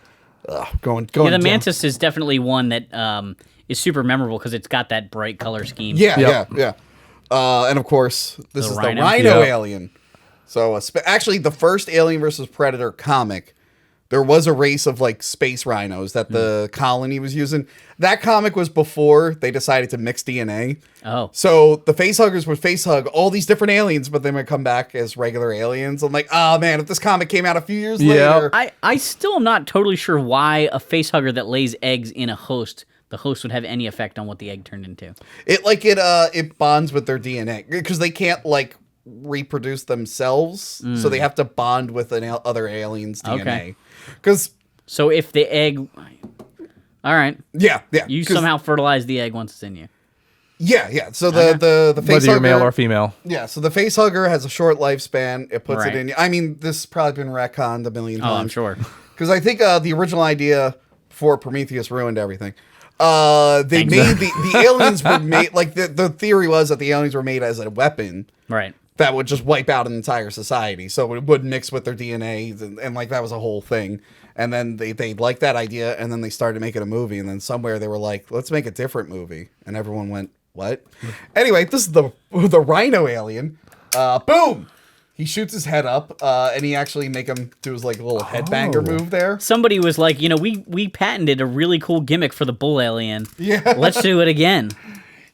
[SPEAKER 1] Going
[SPEAKER 3] Yeah, the
[SPEAKER 1] down.
[SPEAKER 3] mantis is definitely one that is super memorable because it's got that bright color scheme.
[SPEAKER 1] Yeah. And of course, this is
[SPEAKER 3] rhino?
[SPEAKER 1] the Rhino
[SPEAKER 2] Yep.
[SPEAKER 1] Alien. So actually, the first Alien versus Predator comic, there was a race of like space rhinos that the colony was using. That comic was before they decided to mix DNA.
[SPEAKER 3] Oh.
[SPEAKER 1] So the facehuggers would facehug all these different aliens, but they might come back as regular aliens. I'm like, oh man, if this comic came out a few years later.
[SPEAKER 3] I still am not totally sure why a facehugger that lays eggs in a host, the host would have any effect on what the egg turned into.
[SPEAKER 1] It bonds with their DNA because they can't like reproduce themselves, so they have to bond with other alien's DNA.
[SPEAKER 3] Okay.
[SPEAKER 1] Because
[SPEAKER 3] So if the egg... All right.
[SPEAKER 1] yeah,
[SPEAKER 3] You somehow fertilize the egg once it's in you.
[SPEAKER 1] yeah. So the
[SPEAKER 2] Whether
[SPEAKER 1] facehugger,
[SPEAKER 2] you're male or female.
[SPEAKER 1] yeah. So the facehugger has a short lifespan. It puts
[SPEAKER 3] Right.
[SPEAKER 1] it in. I mean, this has probably been retconned a million
[SPEAKER 3] Oh,
[SPEAKER 1] times.
[SPEAKER 3] I'm sure.
[SPEAKER 1] Because I think the original idea before Prometheus ruined everything. They made the aliens were made like the theory was that the aliens were made as a weapon,
[SPEAKER 3] Right.
[SPEAKER 1] that would just wipe out an entire society. So it would mix with their DNA, and like that was a whole thing. And then they liked that idea, and then they started making a movie. And then somewhere they were like, let's make a different movie. And everyone went, what? Anyway, this is the Rhino alien. Boom! He shoots his head up, and he actually make him do his like little headbanger move there.
[SPEAKER 3] Somebody was like, we patented a really cool gimmick for the bull alien.
[SPEAKER 1] Yeah.
[SPEAKER 3] Let's do it again.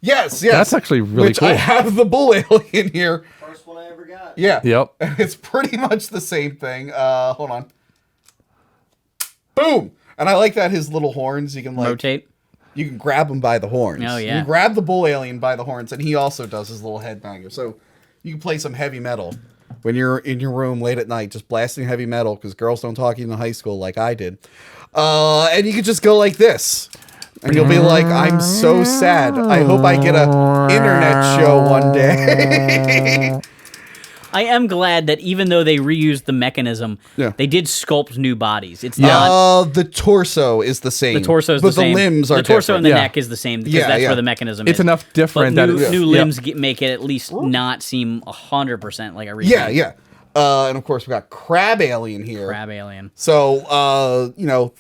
[SPEAKER 1] Yes.
[SPEAKER 2] That's actually really
[SPEAKER 1] Which
[SPEAKER 2] cool.
[SPEAKER 1] I have the bull alien here.
[SPEAKER 5] First one I ever got.
[SPEAKER 1] Yeah.
[SPEAKER 2] Yep.
[SPEAKER 1] It's pretty much the same thing. Hold on. Boom! And I like that his little horns, you can like
[SPEAKER 3] Rotate.
[SPEAKER 1] you can grab him by the horns.
[SPEAKER 3] Oh,
[SPEAKER 1] You
[SPEAKER 3] yeah.
[SPEAKER 1] can grab the bull alien by the horns, and he also does his little headbanger. So you can play some heavy metal when you're in your room late at night, just blasting heavy metal because girls don't talk in high school like I did. And you could just go like this. And you'll be like, I'm so sad. I hope I get a internet show one day.
[SPEAKER 3] I am glad that even though they reused the mechanism,
[SPEAKER 1] Yeah.
[SPEAKER 3] they did sculpt new bodies. It's not
[SPEAKER 1] The torso is the same.
[SPEAKER 3] the torso is
[SPEAKER 1] but
[SPEAKER 3] the same.
[SPEAKER 1] the limbs are
[SPEAKER 3] the torso and the
[SPEAKER 2] different.
[SPEAKER 3] neck is the same because
[SPEAKER 1] Yeah,
[SPEAKER 3] that's
[SPEAKER 1] yeah.
[SPEAKER 3] where the mechanism
[SPEAKER 2] It's
[SPEAKER 3] is.
[SPEAKER 2] enough
[SPEAKER 3] But
[SPEAKER 2] different that
[SPEAKER 3] new,
[SPEAKER 2] it's,
[SPEAKER 3] new
[SPEAKER 2] yeah.
[SPEAKER 3] limbs make it at least not seem 100% like a remake.
[SPEAKER 1] Yeah. And of course we got Crab Alien here.
[SPEAKER 3] Crab alien.
[SPEAKER 1] So,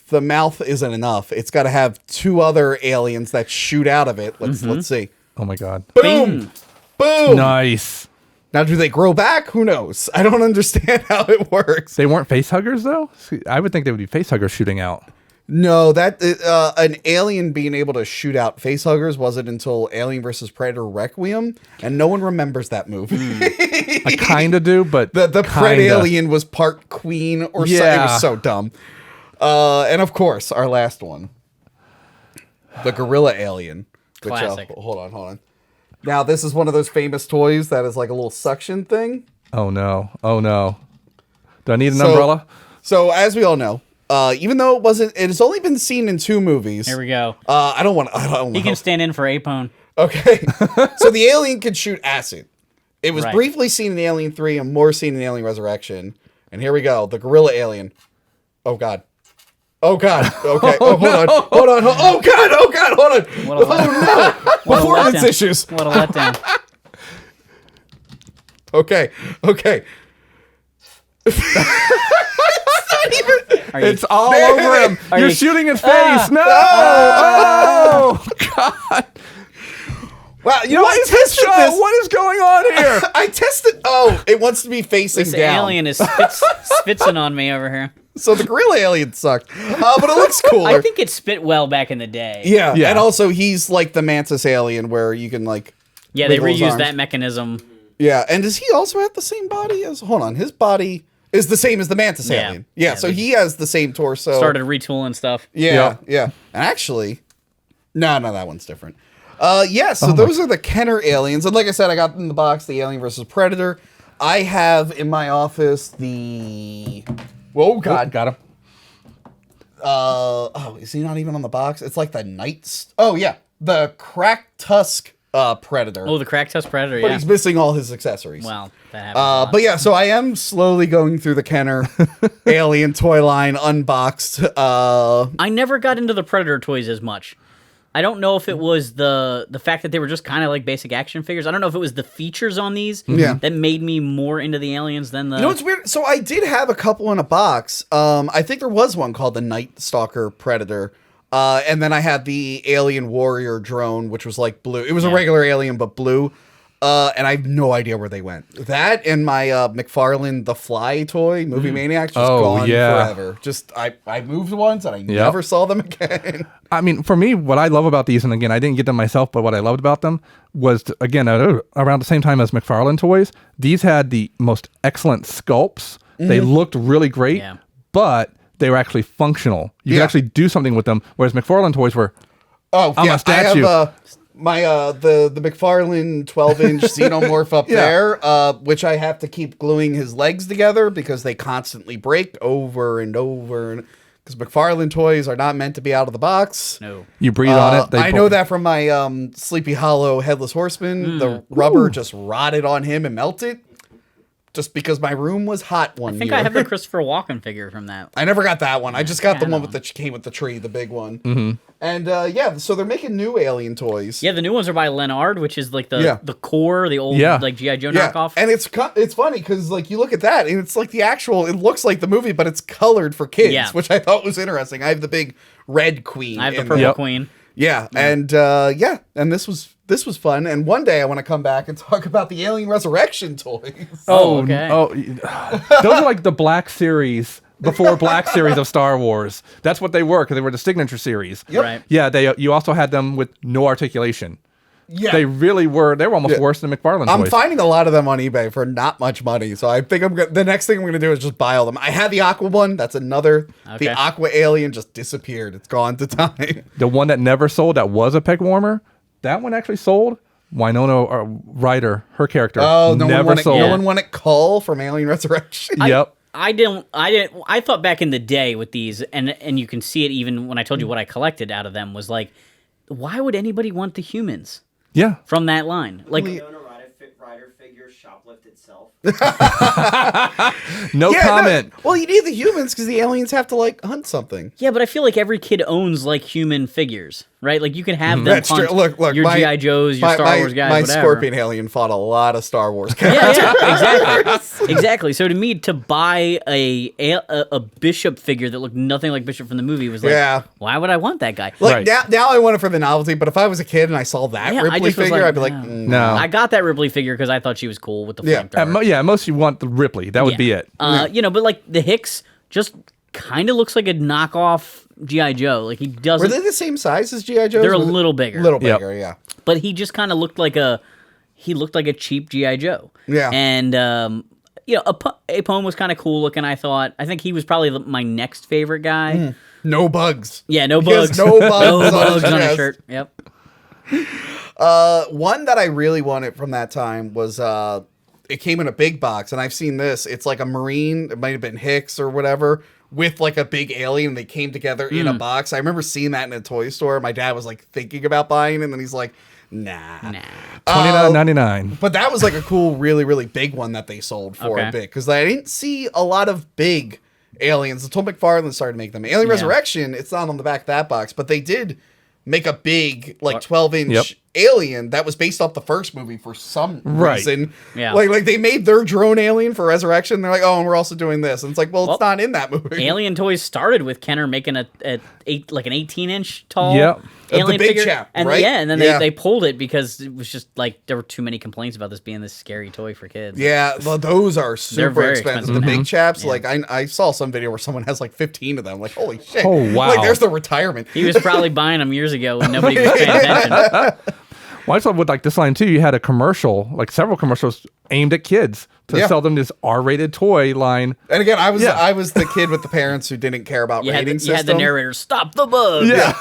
[SPEAKER 1] the mouth isn't enough. It's got to have two other aliens that shoot out of it. Let's see.
[SPEAKER 2] Oh my god.
[SPEAKER 1] Boom! Boom!
[SPEAKER 2] Nice.
[SPEAKER 1] Now, do they grow back? Who knows? I don't understand how it works.
[SPEAKER 2] They weren't face huggers though. See, I would think they would be face huggers shooting out.
[SPEAKER 1] No, that an alien being able to shoot out facehuggers wasn't until Alien vs. Predator Requiem, and no one remembers that movie.
[SPEAKER 2] I kind of do, but
[SPEAKER 1] The Pred
[SPEAKER 2] kinda.
[SPEAKER 1] alien was part queen or something. It
[SPEAKER 2] Yeah.
[SPEAKER 1] was so dumb. And of course, our last one, the gorilla alien. Which,
[SPEAKER 3] Classic.
[SPEAKER 1] hold on. Now, this is one of those famous toys that is like a little suction thing.
[SPEAKER 2] Oh no. Do I need an umbrella?
[SPEAKER 1] So, as we all know, even though it has only been seen in 2 movies.
[SPEAKER 3] Here we go.
[SPEAKER 1] I don't want.
[SPEAKER 3] He can stand in for Apone.
[SPEAKER 1] Okay. So the alien could shoot acid. It was
[SPEAKER 3] Right.
[SPEAKER 1] briefly seen in Alien 3 and more seen in Alien Resurrection. And here we go. The gorilla alien. Oh, God. Okay. Oh, hold on. Oh, God. Hold on.
[SPEAKER 3] What a letdown. What a
[SPEAKER 1] Performance
[SPEAKER 3] letdown.
[SPEAKER 1] issues.
[SPEAKER 3] What a letdown.
[SPEAKER 1] Okay.
[SPEAKER 3] Are you,
[SPEAKER 2] It's all over him.
[SPEAKER 3] Are
[SPEAKER 2] You're
[SPEAKER 3] you-
[SPEAKER 2] shooting his face. No. Oh god.
[SPEAKER 1] Wow. You know,
[SPEAKER 2] What
[SPEAKER 1] I
[SPEAKER 2] is this
[SPEAKER 1] tested
[SPEAKER 2] show?
[SPEAKER 1] this.
[SPEAKER 2] What is going on here?
[SPEAKER 1] I tested. Oh, it wants to be facing
[SPEAKER 3] this
[SPEAKER 1] down.
[SPEAKER 3] alien is spitzing on me over here.
[SPEAKER 1] So the gorilla alien sucked. But it looks cooler.
[SPEAKER 3] I think it spit well back in the day.
[SPEAKER 1] Yeah.
[SPEAKER 2] Yeah.
[SPEAKER 1] And also, he's like the mantis alien where you can like.
[SPEAKER 3] Yeah, they
[SPEAKER 1] wiggle his
[SPEAKER 3] reused
[SPEAKER 1] arms.
[SPEAKER 3] that mechanism.
[SPEAKER 1] Yeah, and does he also have the same body as? Hold on, his body is the same as the mantis
[SPEAKER 3] Yeah.
[SPEAKER 1] alien. Yeah,
[SPEAKER 3] Yeah,
[SPEAKER 1] so
[SPEAKER 3] they
[SPEAKER 1] he has the same torso.
[SPEAKER 3] Started retooling stuff.
[SPEAKER 1] Yeah. And actually, no, that one's different. Yeah. So those are the Kenner aliens, and like I said, I got in the box the Alien versus Predator. I have in my office the. Whoa, God.
[SPEAKER 2] Got him.
[SPEAKER 1] Is he not even on the box? It's like the Knights. Oh yeah, the Crack Tusk Predator.
[SPEAKER 3] Oh, the crack test predator.
[SPEAKER 1] but
[SPEAKER 3] Yeah.
[SPEAKER 1] he's missing all his accessories.
[SPEAKER 3] Wow, that happens. a lot.
[SPEAKER 1] But yeah, so I am slowly going through the Kenner Alien toy line unboxed.
[SPEAKER 3] I never got into the Predator toys as much. I don't know if it was the fact that they were just kind of like basic action figures. I don't know if it was the features on these
[SPEAKER 1] Yeah.
[SPEAKER 3] that made me more into the aliens than the.
[SPEAKER 1] You know what's weird? So I did have a couple in a box. I think there was one called the Night Stalker Predator. And then I had the Alien Warrior drone, which was like blue. It was a regular alien, but blue. And I have no idea where they went. That and my McFarlane The Fly toy, Movie Maniacs, just gone forever. Just I moved once and I never saw them again.
[SPEAKER 2] I mean, for me, what I love about these, and again, I didn't get them myself, but what I loved about them was, again, around the same time as McFarlane toys, these had the most excellent sculpts. They looked really great, but they were actually functional. You could actually do something with them, whereas McFarlane toys were,
[SPEAKER 1] Oh,
[SPEAKER 2] I'm
[SPEAKER 1] yeah.
[SPEAKER 2] a statue.
[SPEAKER 1] I have my the McFarlane 12-inch xenomorph up there, which I have to keep gluing his legs together because they constantly break over and over. Because McFarlane toys are not meant to be out of the box.
[SPEAKER 3] No.
[SPEAKER 2] you breathe on it.
[SPEAKER 1] I know that from my Sleepy Hollow Headless Horseman. The rubber just rotted on him and melted. just because my room was hot one
[SPEAKER 3] I think
[SPEAKER 1] year.
[SPEAKER 3] I have the Christopher Walken figure from that.
[SPEAKER 1] I never got that one. I just got the one
[SPEAKER 3] that
[SPEAKER 1] with came with the tree, the big one. Mm-hmm. And yeah, so they're making new Alien toys.
[SPEAKER 3] Yeah, the new ones are by Leonard, which is like the core, the old like G.I. Joe knockoff.
[SPEAKER 1] And it's funny because like you look at that and it's like the actual. It looks like the movie, but it's colored for kids, which I thought was interesting. I have the big red queen.
[SPEAKER 3] I have the purple queen.
[SPEAKER 1] Yeah, and and this was fun. And one day I want to come back and talk about the Alien Resurrection toys.
[SPEAKER 3] Oh, okay.
[SPEAKER 2] Those are like the Black Series. Before Black Series of Star Wars. That's what they were, because they were the signature series.
[SPEAKER 1] Yep.
[SPEAKER 3] Right.
[SPEAKER 2] Yeah, you also had them with no articulation.
[SPEAKER 1] Yeah.
[SPEAKER 2] They really were. They were almost worse than McFarlane
[SPEAKER 1] I'm
[SPEAKER 2] toys.
[SPEAKER 1] finding a lot of them on eBay for not much money, so I think the next thing I'm going to do is just buy all them. I had the Aqua one. That's another.
[SPEAKER 3] Okay.
[SPEAKER 1] The Aqua Alien just disappeared. It's gone to time.
[SPEAKER 2] The one that never sold, that was a Pegwarmer, that one actually sold. Winona Ryder, her character, never sold.
[SPEAKER 1] No one wanted Cull from Alien Resurrection.
[SPEAKER 2] Yep.
[SPEAKER 3] I didn't. I thought back in the day with these, and you can see it even when I told you what I collected out of them was like, why would anybody want the humans?
[SPEAKER 2] Yeah.
[SPEAKER 3] From that line, like.
[SPEAKER 5] Winona Ryder figure shoplift itself.
[SPEAKER 2] No comment.
[SPEAKER 1] Well, you need the humans because the aliens have to like hunt something.
[SPEAKER 3] Yeah, but I feel like every kid owns like human figures, right? Like you can have them
[SPEAKER 1] That's
[SPEAKER 3] hunt
[SPEAKER 1] true. Look,
[SPEAKER 3] your
[SPEAKER 1] my-
[SPEAKER 3] G.I. Joes, your Star Wars guys,
[SPEAKER 1] my
[SPEAKER 3] whatever.
[SPEAKER 1] Scorpion alien fought a lot of Star Wars characters.
[SPEAKER 3] Yeah, exactly. So to me, to buy a Bishop figure that looked nothing like Bishop from the movie was like, why would I want that guy?
[SPEAKER 1] Like now I want it for the novelty, but if I was a kid and I saw that
[SPEAKER 3] I
[SPEAKER 1] Ripley
[SPEAKER 3] just was
[SPEAKER 1] figure,
[SPEAKER 3] like,
[SPEAKER 1] I'd be like,
[SPEAKER 2] No.
[SPEAKER 3] I got that Ripley figure because I thought she was cool with the flamethrower.
[SPEAKER 2] Most you want the Ripley. That would be it.
[SPEAKER 3] You know, but like the Hicks just kind of looks like a knockoff G.I. Joe. Like he doesn't.
[SPEAKER 1] Were they the same size as G.I. Joe?
[SPEAKER 3] They're a little bigger.
[SPEAKER 1] Little bigger, yeah.
[SPEAKER 3] But he just kind of looked like a cheap G.I. Joe.
[SPEAKER 1] Yeah.
[SPEAKER 3] And you know, Apone was kind of cool looking. I thought. I think he was probably my next favorite guy.
[SPEAKER 1] No bugs.
[SPEAKER 3] Yeah, no
[SPEAKER 1] He has
[SPEAKER 3] bugs.
[SPEAKER 1] no bugs,
[SPEAKER 3] No bugs on his
[SPEAKER 1] chest.
[SPEAKER 3] shirt. Yep.
[SPEAKER 1] One that I really wanted from that time was it came in a big box, and I've seen this. It's like a Marine. It might have been Hicks or whatever, with like a big alien. They came together in a box. I remember seeing that in a toy store. My dad was like thinking about buying it, and then he's like, nah.
[SPEAKER 2] $29.99.
[SPEAKER 1] But that was like a cool, really, really big one that they sold for a bit, because I didn't see a lot of big aliens until McFarlane started making them. Alien Resurrection, it's not on the back of that box, but they did make a big, like 12-inch alien that was based off the first movie for some reason.
[SPEAKER 3] Yeah.
[SPEAKER 1] Like they made their drone alien for Resurrection. They're like, oh, and we're also doing this. And it's like, well, it's not in that movie.
[SPEAKER 3] Alien Toys started with Kenner making an 18-inch tall alien
[SPEAKER 1] big
[SPEAKER 3] figure,
[SPEAKER 1] chap,
[SPEAKER 3] and
[SPEAKER 1] right?
[SPEAKER 3] and then they pulled it because it was just like there were too many complaints about this being this scary toy for kids.
[SPEAKER 1] Yeah, well, those are super
[SPEAKER 3] very
[SPEAKER 1] expensive.
[SPEAKER 3] expensive
[SPEAKER 1] The
[SPEAKER 3] now.
[SPEAKER 1] big chaps, like I saw some video where someone has like 15 of them. Like, holy shit!
[SPEAKER 2] Oh, wow.
[SPEAKER 1] Like, there's the retirement.
[SPEAKER 3] He was probably buying them years ago when nobody was paying attention.
[SPEAKER 2] Well, I saw with like this line too. You had a commercial, like several commercials aimed at kids to sell them this R-rated toy line.
[SPEAKER 1] And again, I was the kid with the parents who didn't care about rating system.
[SPEAKER 3] You had the narrator stop the bug.
[SPEAKER 2] Yeah.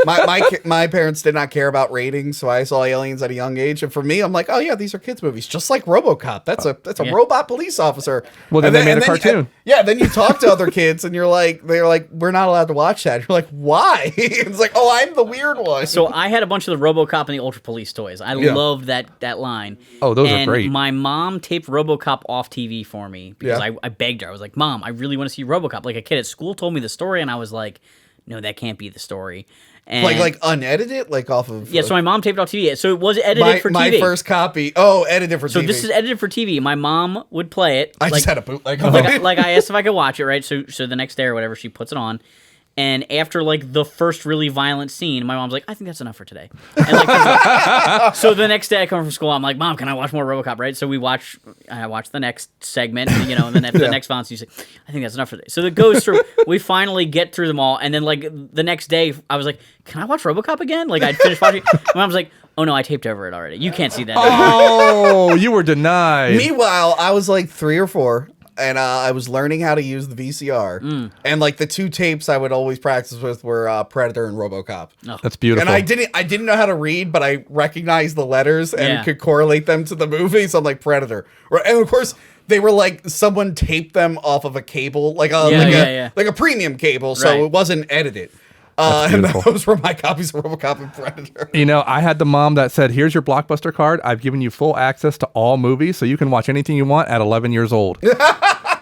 [SPEAKER 1] My parents did not care about ratings, so I saw Aliens at a young age. And for me, I'm like, oh yeah, these are kids movies, just like RoboCop. That's a robot police officer.
[SPEAKER 2] Well, then they made a cartoon.
[SPEAKER 1] Then you talk to other kids, and they're like, we're not allowed to watch that. You're like, why? It's like, oh, I'm the weird one.
[SPEAKER 3] So I had a bunch of the RoboCop and the Ultra Police toys. I loved that line.
[SPEAKER 2] Oh, those are great.
[SPEAKER 3] My mom taped RoboCop off TV for me because I begged her. I was like, Mom, I really want to see RoboCop. Like a kid at school told me the story, and I was like, no, that can't be the story. And
[SPEAKER 1] like unedited, like off of
[SPEAKER 3] so my mom taped it off TV. So it was edited for TV.
[SPEAKER 1] My first copy. Oh, edited for TV.
[SPEAKER 3] So this is edited for TV. My mom would play it.
[SPEAKER 1] I just had a bootleg.
[SPEAKER 3] Like I asked if I could watch it, right? So the next day or whatever, she puts it on. And after like the first really violent scene, my mom's like, I think that's enough for today. And, like, so the next day I come from school, I'm like, Mom, can I watch more RoboCop? Right? So I watch the next segment, and then after the next violence, you say, I think that's enough for today. So it goes through. We finally get through them all, and then like the next day, I was like, can I watch RoboCop again? Like I'd finished watching. My mom's like, oh no, I taped over it already. You can't see that.
[SPEAKER 2] Oh, you were denied.
[SPEAKER 1] Meanwhile, I was like 3 or 4. And I was learning how to use the VCR. And like the 2 tapes I would always practice with were Predator and RoboCop.
[SPEAKER 3] Oh.
[SPEAKER 2] That's beautiful.
[SPEAKER 1] And I didn't know how to read, but I recognized the letters and could correlate them to the movie. So I'm like, Predator. And of course, they were like someone taped them off of a cable, like a premium cable, so it wasn't edited. And
[SPEAKER 2] beautiful.
[SPEAKER 1] those were my copies of RoboCop and Predator.
[SPEAKER 2] You know, I had the mom that said, here's your Blockbuster card. I've given you full access to all movies, so you can watch anything you want at 11 years old.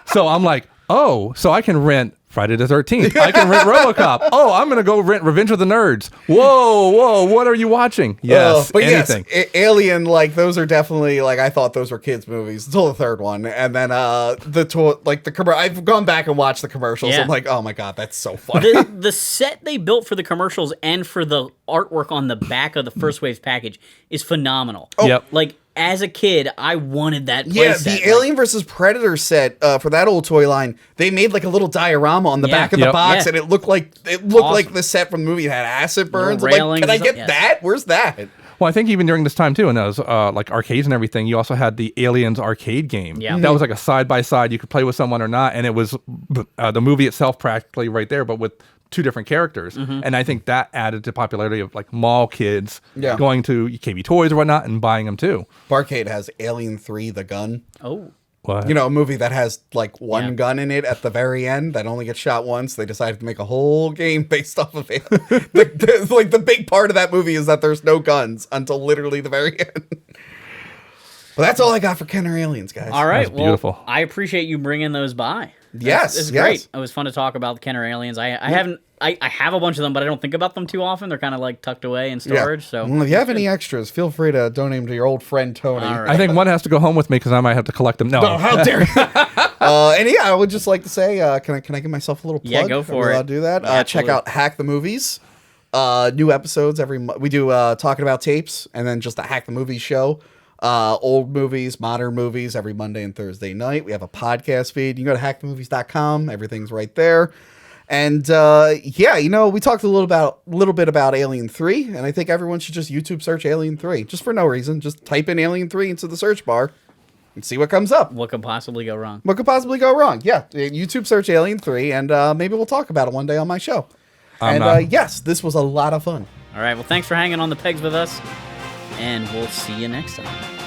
[SPEAKER 2] So I'm like, oh, so I can rent Friday the 13th. I can rent RoboCop. Oh, I'm going to go rent Revenge of the Nerds. Whoa, what are you watching? Yes,
[SPEAKER 1] but
[SPEAKER 2] anything.
[SPEAKER 1] yes, Alien, like those are definitely like I thought those were kids movies until the third one, and then I've gone back and watched the commercials.
[SPEAKER 3] Yeah.
[SPEAKER 1] I'm like, oh my god, that's so funny.
[SPEAKER 3] The set they built for the commercials and for the artwork on the back of the First Waves package is phenomenal.
[SPEAKER 2] Yep.
[SPEAKER 3] Like, as a kid, I wanted that
[SPEAKER 1] Yeah,
[SPEAKER 3] playset.
[SPEAKER 1] the Alien versus Predator set for that old toy line, they made like a little diorama on the back of the
[SPEAKER 2] Yep.
[SPEAKER 1] box,
[SPEAKER 3] Yeah.
[SPEAKER 1] and it looked like
[SPEAKER 3] Awesome.
[SPEAKER 1] the set from the movie. It had acid burns. I'm
[SPEAKER 3] railings
[SPEAKER 1] like, can I
[SPEAKER 3] and
[SPEAKER 1] get
[SPEAKER 3] stuff,
[SPEAKER 1] that? Where's that?
[SPEAKER 2] Well, I think even during this time too, and those like arcades and everything, you also had the Aliens arcade game.
[SPEAKER 3] Yeah.
[SPEAKER 2] That was like a side by side. You could play with someone or not, and it was the movie itself practically right there, but with two different characters. And I think that added to popularity of like mall kids going to KB Toys or whatnot and buying them too.
[SPEAKER 1] Barcade has Alien 3: The Gun.
[SPEAKER 3] Oh.
[SPEAKER 2] What?
[SPEAKER 1] You know, a movie that has like one
[SPEAKER 3] Yeah.
[SPEAKER 1] gun in it at the very end that only gets shot once. They decided to make a whole game based off of it. the big part of that movie is that there's no guns until literally the very end. But that's all I got for Kenner Aliens, guys.
[SPEAKER 3] All right.
[SPEAKER 2] That's beautiful.
[SPEAKER 3] Well, I appreciate you bringing those by.
[SPEAKER 1] Yes,
[SPEAKER 3] It's
[SPEAKER 1] yes.
[SPEAKER 3] great. It was fun to talk about the Kenner Aliens. I haven't. I have a bunch of them, but I don't think about them too often. They're kind of like tucked away in storage. So
[SPEAKER 1] Well, if you have any extras, feel free to donate them to your old friend Tony.
[SPEAKER 3] All right.
[SPEAKER 2] I think one has to go home with me because I might have to collect them. No,
[SPEAKER 1] Oh, how dare you! And yeah, I would just like to say, can I give myself a little plug?
[SPEAKER 3] Yeah, go for
[SPEAKER 1] Are we allowed
[SPEAKER 3] it.
[SPEAKER 1] to do that.
[SPEAKER 3] Yeah,
[SPEAKER 1] Check
[SPEAKER 3] absolutely.
[SPEAKER 1] out Hack the Movies. New episodes every month. We do talking about tapes, and then just a Hack the Movies show. Old movies, modern movies every Monday and Thursday night. We have a podcast feed. You can go to hackthemovies.com. Everything's right there. And yeah, you know, we talked a little bit about Alien 3, and I think everyone should just YouTube search Alien 3 just for no reason. Just type in Alien 3 into the search bar and see what comes up.
[SPEAKER 3] what could possibly go wrong?
[SPEAKER 1] What could possibly go wrong? Yeah, YouTube search Alien 3, and maybe we'll talk about it one day on my show. Yes, this was a lot of fun.
[SPEAKER 3] All right. Well, thanks for hanging on the pegs with us, and we'll see you next time.